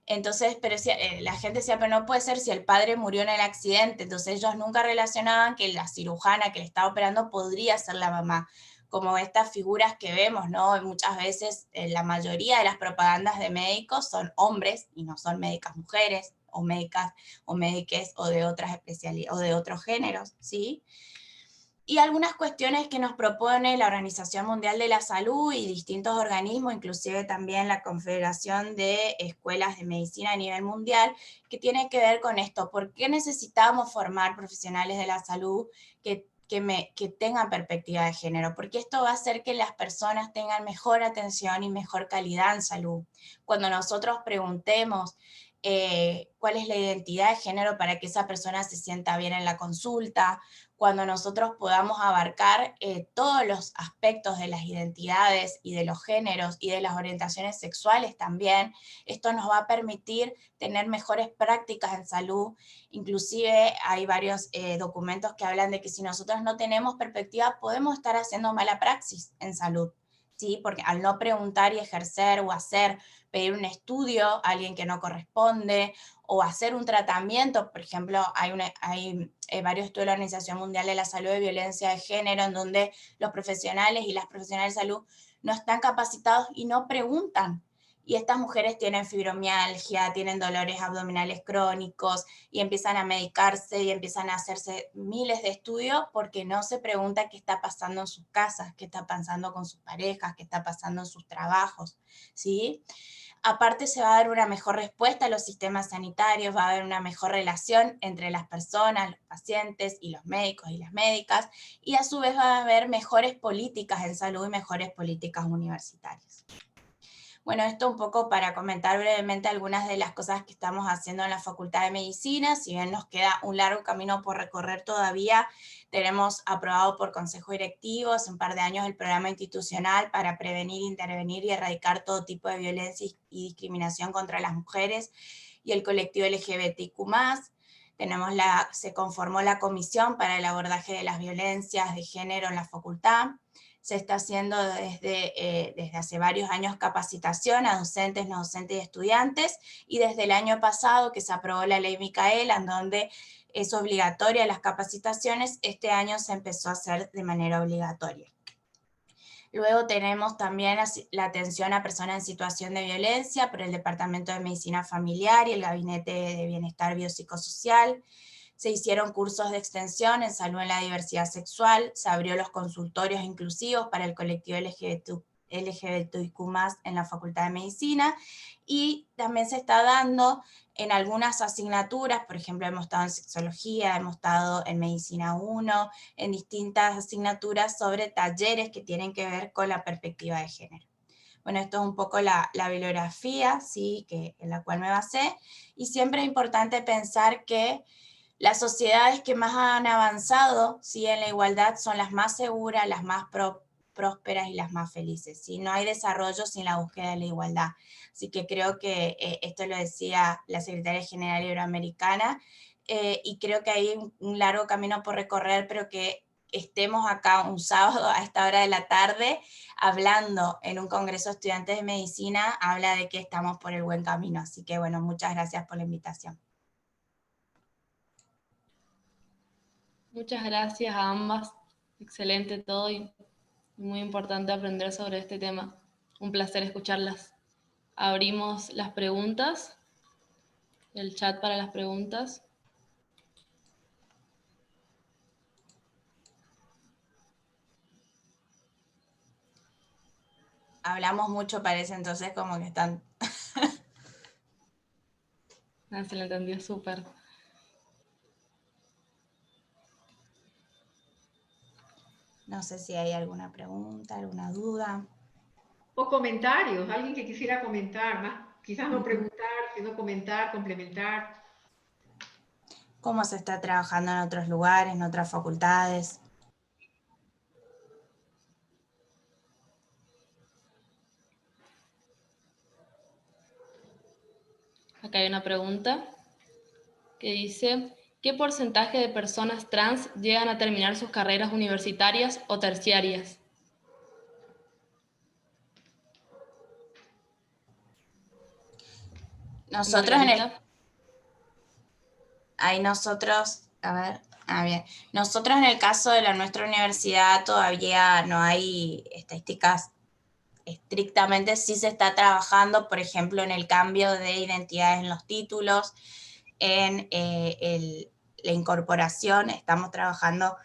S2: Entonces, pero si, la gente decía, pero no puede ser si el padre murió en el accidente. Entonces ellos nunca relacionaban que la cirujana que le estaba operando podría ser la mamá. Como estas figuras que vemos, ¿no? Muchas veces la mayoría de las propagandas de médicos son hombres y no son médicas mujeres, o médicas o médiques o de otras especialidades o de otros géneros, ¿sí? Y algunas cuestiones que nos propone la Organización Mundial de la Salud y distintos organismos, inclusive también la Confederación de Escuelas de Medicina a nivel mundial, que tiene que ver con esto. ¿Por qué necesitamos formar profesionales de la salud que tengan perspectiva de género? Porque esto va a hacer que las personas tengan mejor atención y mejor calidad en salud. Cuando nosotros preguntemos cuál es la identidad de género para que esa persona se sienta bien en la consulta, cuando nosotros podamos abarcar todos los aspectos de las identidades y de los géneros y de las orientaciones sexuales también, esto nos va a permitir tener mejores prácticas en salud. Inclusive hay varios documentos que hablan de que si nosotros no tenemos perspectiva podemos estar haciendo mala praxis en salud, ¿sí? Porque al no preguntar y ejercer o hacer, pedir un estudio a alguien que no corresponde, o hacer un tratamiento, por ejemplo, hay varios estudios de la Organización Mundial de la Salud de violencia de género, en donde los profesionales y las profesionales de salud no están capacitados y no preguntan. Y estas mujeres tienen fibromialgia, tienen dolores abdominales crónicos, y empiezan a medicarse y empiezan a hacerse miles de estudios porque no se pregunta qué está pasando en sus casas, qué está pasando con sus parejas, qué está pasando en sus trabajos, ¿sí? Aparte se va a dar una mejor respuesta a los sistemas sanitarios, va a haber una mejor relación entre las personas, los pacientes y los médicos y las médicas, y a su vez va a haber mejores políticas en salud y mejores políticas universitarias. Bueno, esto un poco para comentar brevemente algunas de las cosas que estamos haciendo en la Facultad de Medicina. Si bien nos queda un largo camino por recorrer todavía, tenemos aprobado por Consejo Directivo hace un par de años el programa institucional para prevenir, intervenir y erradicar todo tipo de violencia y discriminación contra las mujeres y el colectivo LGBTQ+. Se conformó la Comisión para el Abordaje de las Violencias de Género en la Facultad. Se está haciendo desde hace varios años capacitación a docentes, no docentes y estudiantes, y desde el año pasado que se aprobó la ley Micaela, en donde es obligatoria las capacitaciones, este año se empezó a hacer de manera obligatoria. Luego tenemos también la atención a personas en situación de violencia por el Departamento de Medicina Familiar y el Gabinete de Bienestar Biopsicosocial. Se hicieron cursos de extensión en salud en la diversidad sexual, se abrió los consultorios inclusivos para el colectivo LGBTIQ+, en la Facultad de Medicina, y también se está dando en algunas asignaturas, por ejemplo, hemos estado en Sexología, hemos estado en Medicina 1, en distintas asignaturas sobre talleres que tienen que ver con la perspectiva de género. Bueno, esto es un poco la bibliografía, ¿sí? En la cual me basé, y siempre es importante pensar que las sociedades que más han avanzado, ¿sí?, en la igualdad son las más seguras, las más prósperas y las más felices, ¿sí? No hay desarrollo sin la búsqueda de la igualdad. Así que creo que esto lo decía la Secretaria General Iberoamericana, y creo que hay un largo camino por recorrer, pero que estemos acá un sábado a esta hora de la tarde hablando en un congreso de estudiantes de medicina, habla de que estamos por el buen camino. Así que bueno, muchas gracias por la invitación.
S3: Muchas gracias a ambas. Excelente todo y muy importante aprender sobre este tema. Un placer escucharlas. Abrimos las preguntas, el chat para las preguntas.
S2: Hablamos mucho, parece, entonces como que están...
S3: Se lo entendió súper.
S2: No sé si hay alguna pregunta, alguna duda.
S1: O comentarios, alguien que quisiera comentar, más, quizás no preguntar, sino comentar, complementar.
S2: ¿Cómo se está trabajando en otros lugares, en otras facultades?
S3: Acá hay una pregunta que dice, ¿qué porcentaje de personas trans llegan a terminar sus carreras universitarias o terciarias?
S2: Nosotros en el...
S3: Margarita.
S2: Ahí nosotros, a ver, bien. Nosotros en el caso de nuestra universidad todavía no hay estadísticas estrictamente, sí se está trabajando, por ejemplo, en el cambio de identidades en los títulos, en la incorporación, estamos trabajando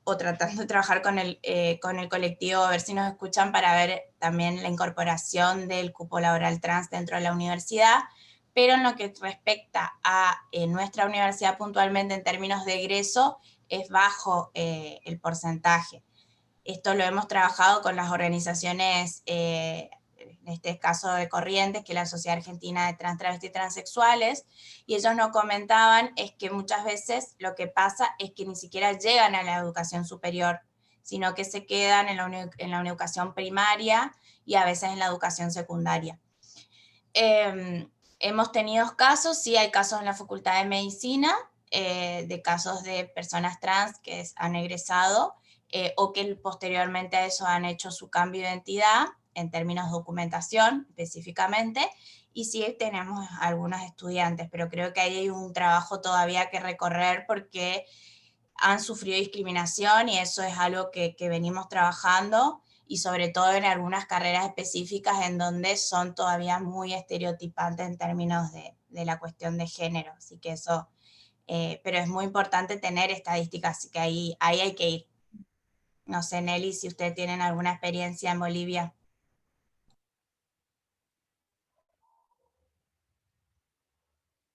S2: o tratando de trabajar con el colectivo, a ver si nos escuchan, para ver también la incorporación del cupo laboral trans dentro de la universidad, pero en lo que respecta a nuestra universidad puntualmente en términos de egreso, es bajo el porcentaje. Esto lo hemos trabajado con las organizaciones, en este caso de Corrientes, que es la Sociedad Argentina de Trans, Travestis y Transexuales, y ellos nos comentaban es que muchas veces lo que pasa es que ni siquiera llegan a la educación superior, sino que se quedan en la educación primaria y a veces en la educación secundaria. Hemos tenido casos, sí hay casos en la Facultad de Medicina, de casos de personas trans que han egresado, o que posteriormente a eso han hecho su cambio de identidad, en términos de documentación específicamente, y sí tenemos algunos estudiantes, pero creo que ahí hay un trabajo todavía que recorrer porque han sufrido discriminación y eso es algo que venimos trabajando, y sobre todo en algunas carreras específicas en donde son todavía muy estereotipantes en términos de la cuestión de género, así que eso, pero es muy importante tener estadísticas, así que ahí hay que ir. No sé, Nelly, si ustedes tienen alguna experiencia en Bolivia.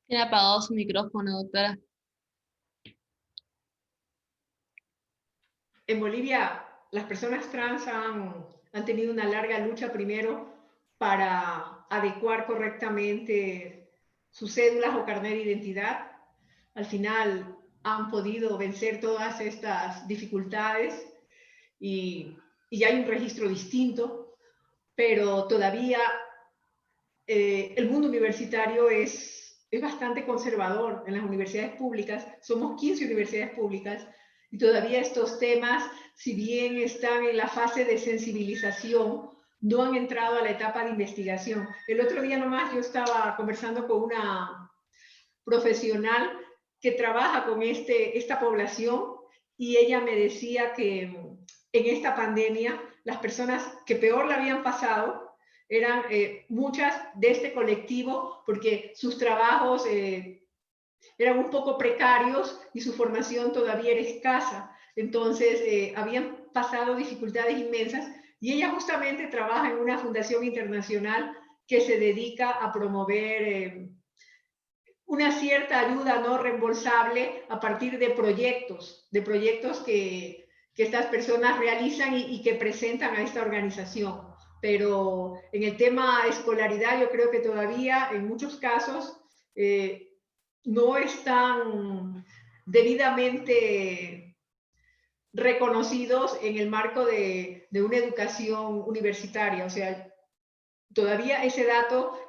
S3: Tiene apagado su micrófono, doctora.
S1: En Bolivia, las personas trans han tenido una larga lucha primero para adecuar correctamente sus cédulas o carnet de identidad. Al final han podido vencer todas estas dificultades y hay un registro distinto, pero todavía el mundo universitario es bastante conservador. En las universidades públicas, somos 15 universidades públicas, y todavía estos temas, si bien están en la fase de sensibilización, no han entrado a la etapa de investigación. El otro día nomás yo estaba conversando con una profesional que trabaja con esta población, y ella me decía que en esta pandemia las personas que peor la habían pasado eran muchas de este colectivo, porque sus trabajos eran un poco precarios y su formación todavía era escasa. Entonces habían pasado dificultades inmensas, Y ella justamente trabaja en una fundación internacional que se dedica a promover una cierta ayuda no reembolsable a partir de proyectos que estas personas realizan y que presentan a esta organización. Pero en el tema escolaridad yo creo que todavía en muchos casos no están debidamente reconocidos en el marco de una educación universitaria. O sea, todavía ese dato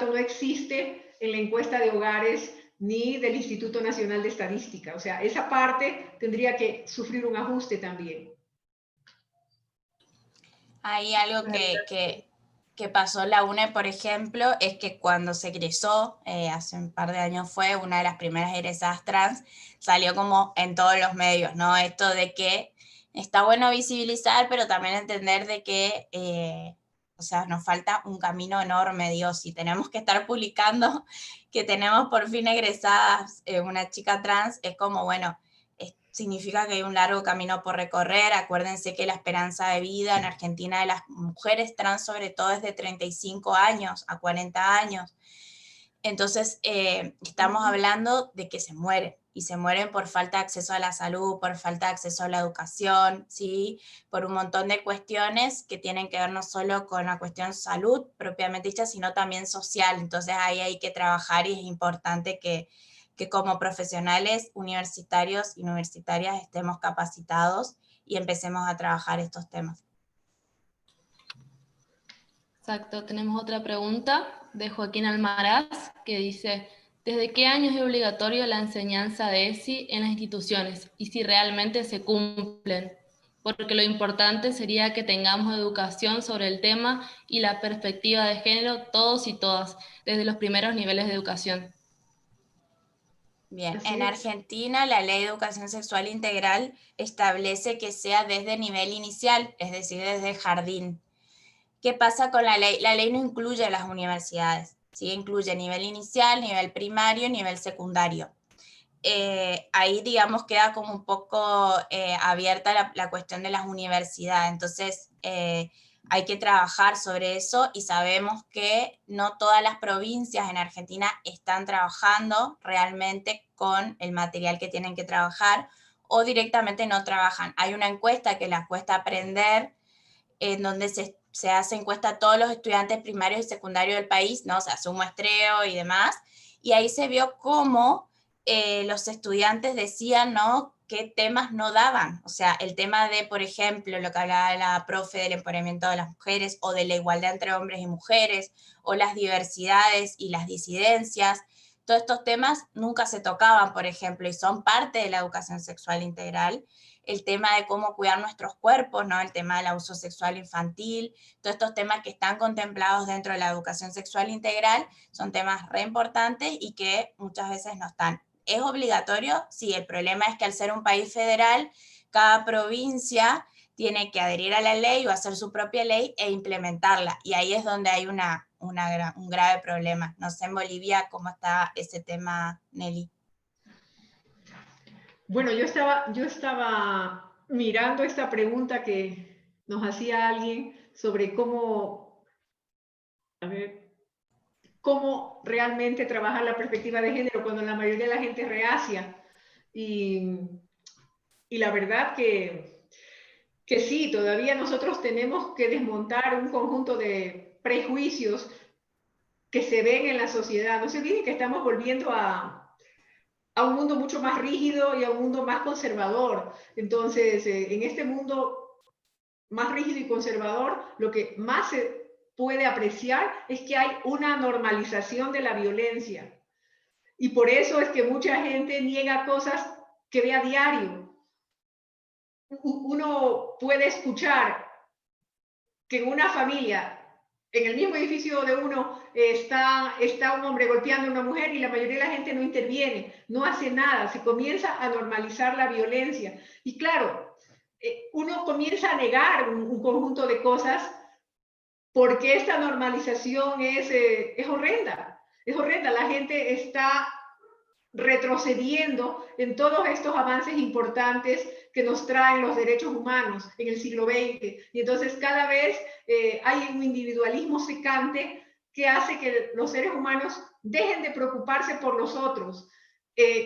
S1: no existe en la encuesta de hogares ni del Instituto Nacional de Estadística. O sea, esa parte tendría que sufrir un ajuste también.
S2: Hay algo que pasó la UNE, por ejemplo, es que cuando se egresó, hace un par de años fue, una de las primeras egresadas trans, salió como en todos los medios, ¿no? Esto de que está bueno visibilizar, pero también entender de que, o sea, nos falta un camino enorme, Dios, y tenemos que estar publicando que tenemos por fin egresadas una chica trans, es como, bueno, significa que hay un largo camino por recorrer. Acuérdense que la esperanza de vida en Argentina de las mujeres trans sobre todo es de 35 años a 40 años. Entonces, estamos hablando de que se mueren, y se mueren por falta de acceso a la salud, por falta de acceso a la educación, ¿sí? Por un montón de cuestiones que tienen que ver no solo con la cuestión salud propiamente dicha, sino también social. Entonces ahí hay que trabajar y es importante que como profesionales universitarios y universitarias estemos capacitados y empecemos a trabajar estos temas.
S3: Exacto, tenemos otra pregunta de Joaquín Almaraz que dice: ¿desde qué años es obligatorio la enseñanza de ESI en las instituciones y si realmente se cumplen? Porque lo importante sería que tengamos educación sobre el tema y la perspectiva de género todos y todas, desde los primeros niveles de educación.
S2: Bien,
S1: Así
S2: en
S1: es.
S2: Argentina la Ley de Educación Sexual Integral establece que sea desde nivel inicial, es decir, desde jardín. ¿Qué pasa con la ley? La ley no incluye a las universidades, ¿sí? Incluye nivel inicial, nivel primario, nivel secundario. Ahí, digamos, queda como un poco abierta la cuestión de las universidades. Entonces, hay que trabajar sobre eso y sabemos que no todas las provincias en Argentina están trabajando realmente con el material que tienen que trabajar o directamente no trabajan. Hay una encuesta que la cuesta aprender, en donde se hace encuesta a todos los estudiantes primarios y secundarios del país, ¿no? Se hace un muestreo y demás, y ahí se vio cómo los estudiantes decían, ¿no?, qué temas no daban. O sea, el tema de, por ejemplo, lo que hablaba la profe del empoderamiento de las mujeres o de la igualdad entre hombres y mujeres, o las diversidades y las disidencias. Todos estos temas nunca se tocaban, por ejemplo, y son parte de la educación sexual integral. El tema de cómo cuidar nuestros cuerpos, ¿no? El tema del abuso sexual infantil, todos estos temas que están contemplados dentro de la educación sexual integral son temas re importantes y que muchas veces no están. ¿Es obligatorio? Sí, el problema es que al ser un país federal, cada provincia tiene que adherir a la ley o hacer su propia ley e implementarla, y ahí es donde hay un grave problema. No sé en Bolivia cómo está ese tema, Nelly.
S1: Bueno, yo estaba mirando esta pregunta que nos hacía alguien sobre cómo, a ver, cómo realmente trabajar la perspectiva de género cuando la mayoría de la gente es reacia. Y la verdad que sí, todavía nosotros tenemos que desmontar un conjunto de prejuicios que se ven en la sociedad. No se olviden que estamos volviendo a un mundo mucho más rígido y a un mundo más conservador. Entonces, en este mundo más rígido y conservador, lo que más se puede apreciar es que hay una normalización de la violencia. Y por eso es que mucha gente niega cosas que ve a diario. Uno puede escuchar que en una familia, en el mismo edificio de uno, está un hombre golpeando a una mujer y la mayoría de la gente no interviene, no hace nada, se comienza a normalizar la violencia. Y claro, uno comienza a negar un conjunto de cosas porque esta normalización es horrenda, es horrenda. La gente está retrocediendo en todos estos avances importantes que nos traen los derechos humanos en el siglo XX. Y entonces cada vez hay un individualismo secante que hace que los seres humanos dejen de preocuparse por los otros.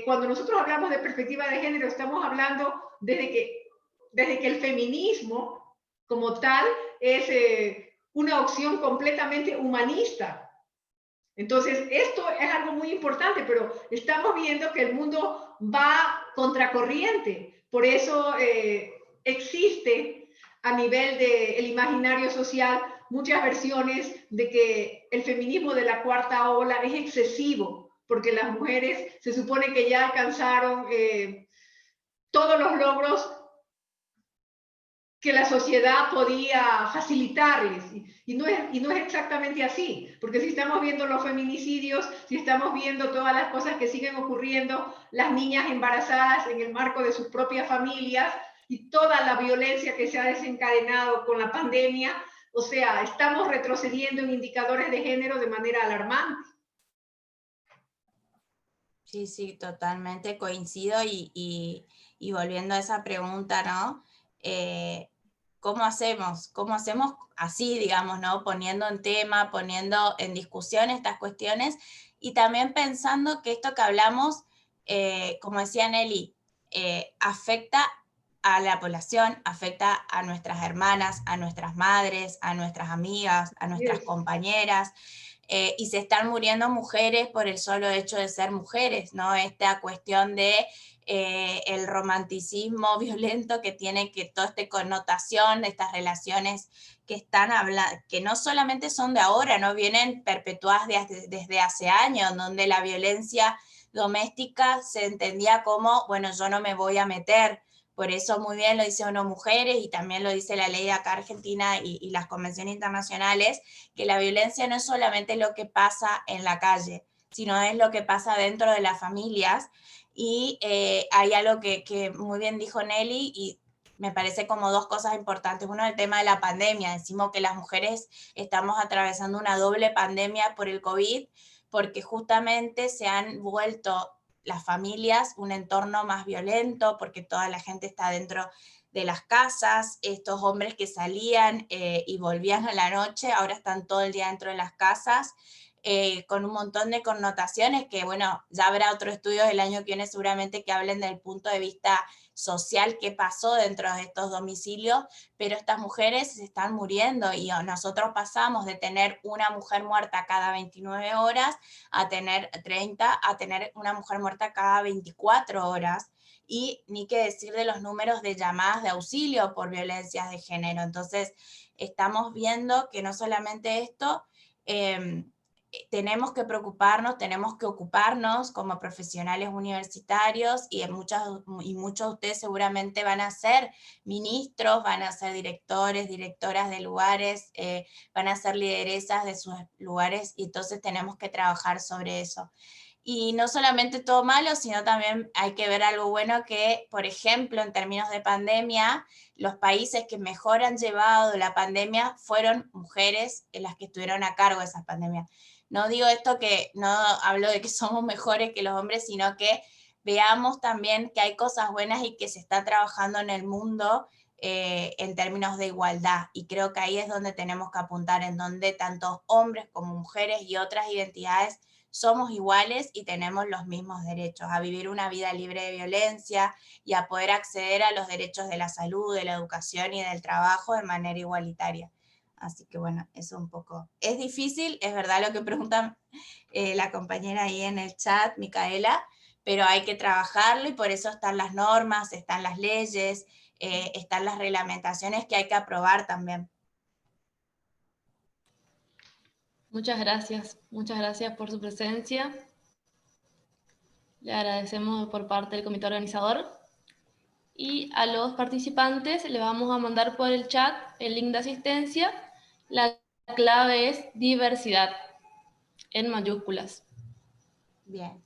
S1: Cuando nosotros hablamos de perspectiva de género, estamos hablando desde que el feminismo como tal es una opción completamente humanista. Entonces, esto es algo muy importante, pero estamos viendo que el mundo va contracorriente. Por eso existe a nivel del imaginario social muchas versiones de que el feminismo de la cuarta ola es excesivo, porque las mujeres se supone que ya alcanzaron todos los logros que la sociedad podía facilitarles. Y no es exactamente así, porque si estamos viendo los feminicidios, si estamos viendo todas las cosas que siguen ocurriendo, las niñas embarazadas en el marco de sus propias familias y toda la violencia que se ha desencadenado con la pandemia, o sea, estamos retrocediendo en indicadores de género de manera alarmante.
S2: Sí, sí, totalmente coincido y volviendo a esa pregunta, ¿no? ¿Cómo hacemos? ¿Cómo hacemos así, digamos, ¿no? Poniendo en tema, poniendo en discusión estas cuestiones y también pensando que esto que hablamos, como decía Nelly, afecta a la población, afecta a nuestras hermanas, a nuestras madres, a nuestras amigas, a nuestras compañeras. Y se están muriendo mujeres por el solo hecho de ser mujeres, ¿no? Esta cuestión de el romanticismo violento que tiene que toda esta connotación de estas relaciones que están hablando, que no solamente son de ahora, no vienen perpetuadas desde hace años, donde la violencia doméstica se entendía como, bueno, yo no me voy a meter. Por eso muy bien lo dice ONU Mujeres y también lo dice la ley de acá Argentina y las convenciones internacionales, que la violencia no es solamente lo que pasa en la calle, sino es lo que pasa dentro de las familias. Y hay algo que muy bien dijo Nelly y me parece como dos cosas importantes. Uno, el tema de la pandemia. Decimos que las mujeres estamos atravesando una doble pandemia por el COVID, porque justamente se han vuelto las familias un entorno más violento, porque toda la gente está dentro de las casas, estos hombres que salían y volvían a la noche, ahora están todo el día dentro de las casas, con un montón de connotaciones que, bueno, ya habrá otro estudio el año que viene seguramente que hablen del punto de vista social que pasó dentro de estos domicilios, pero estas mujeres se están muriendo y nosotros pasamos de tener una mujer muerta cada 29 horas a tener 30, a tener una mujer muerta cada 24 horas. Y ni qué decir de los números de llamadas de auxilio por violencias de género. Entonces, estamos viendo que no solamente esto, tenemos que preocuparnos, tenemos que ocuparnos como profesionales universitarios y muchos de ustedes seguramente van a ser ministros, van a ser directores, directoras de lugares, van a ser lideresas de sus lugares y entonces tenemos que trabajar sobre eso. Y no solamente todo malo, sino también hay que ver algo bueno que, por ejemplo, en términos de pandemia, los países que mejor han llevado la pandemia fueron mujeres en las que estuvieron a cargo de esas pandemias. No digo esto que no hablo de que somos mejores que los hombres, sino que veamos también que hay cosas buenas y que se está trabajando en el mundo en términos de igualdad. Y creo que ahí es donde tenemos que apuntar, en donde tanto hombres como mujeres y otras identidades somos iguales y tenemos los mismos derechos a vivir una vida libre de violencia y a poder acceder a los derechos de la salud, de la educación y del trabajo de manera igualitaria. Así que bueno, eso un poco. Es difícil, es verdad lo que pregunta la compañera ahí en el chat, Micaela, pero hay que trabajarlo y por eso están las normas, están las leyes, están las reglamentaciones que hay que aprobar también.
S3: Muchas gracias por su presencia. Le agradecemos por parte del comité organizador. Y a los participantes les vamos a mandar por el chat el link de asistencia. La clave es diversidad, en mayúsculas.
S2: Bien.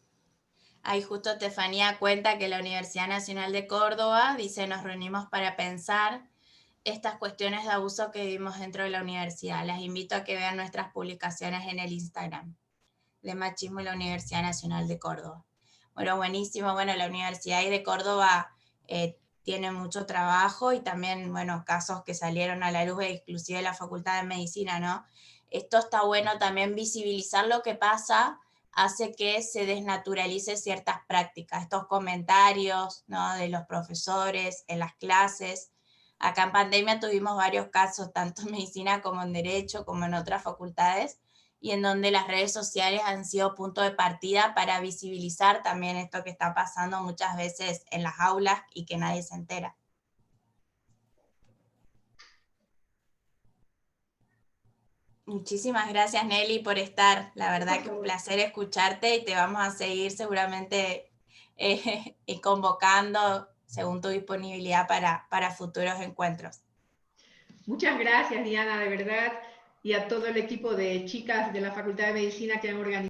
S2: Ahí justo Estefanía cuenta que la Universidad Nacional de Córdoba dice: nos reunimos para pensar estas cuestiones de abuso que vivimos dentro de la universidad. Las invito a que vean nuestras publicaciones en el Instagram de Machismo y la Universidad Nacional de Córdoba. Bueno, buenísimo. Bueno, la Universidad de Córdoba tiene mucho trabajo y también, bueno, casos que salieron a la luz, inclusive la Facultad de Medicina, ¿no? Esto está bueno también visibilizar lo que pasa, hace que se desnaturalice ciertas prácticas, estos comentarios, ¿no?, de los profesores en las clases. Acá en pandemia tuvimos varios casos, tanto en medicina como en derecho, como en otras facultades, y en donde las redes sociales han sido punto de partida para visibilizar también esto que está pasando muchas veces en las aulas y que nadie se entera. Muchísimas gracias, Nelly, por estar. La verdad que un placer escucharte y te vamos a seguir seguramente convocando según tu disponibilidad para futuros encuentros.
S1: Muchas gracias, Diana, de verdad, y a todo el equipo de chicas de la Facultad de Medicina que han organizado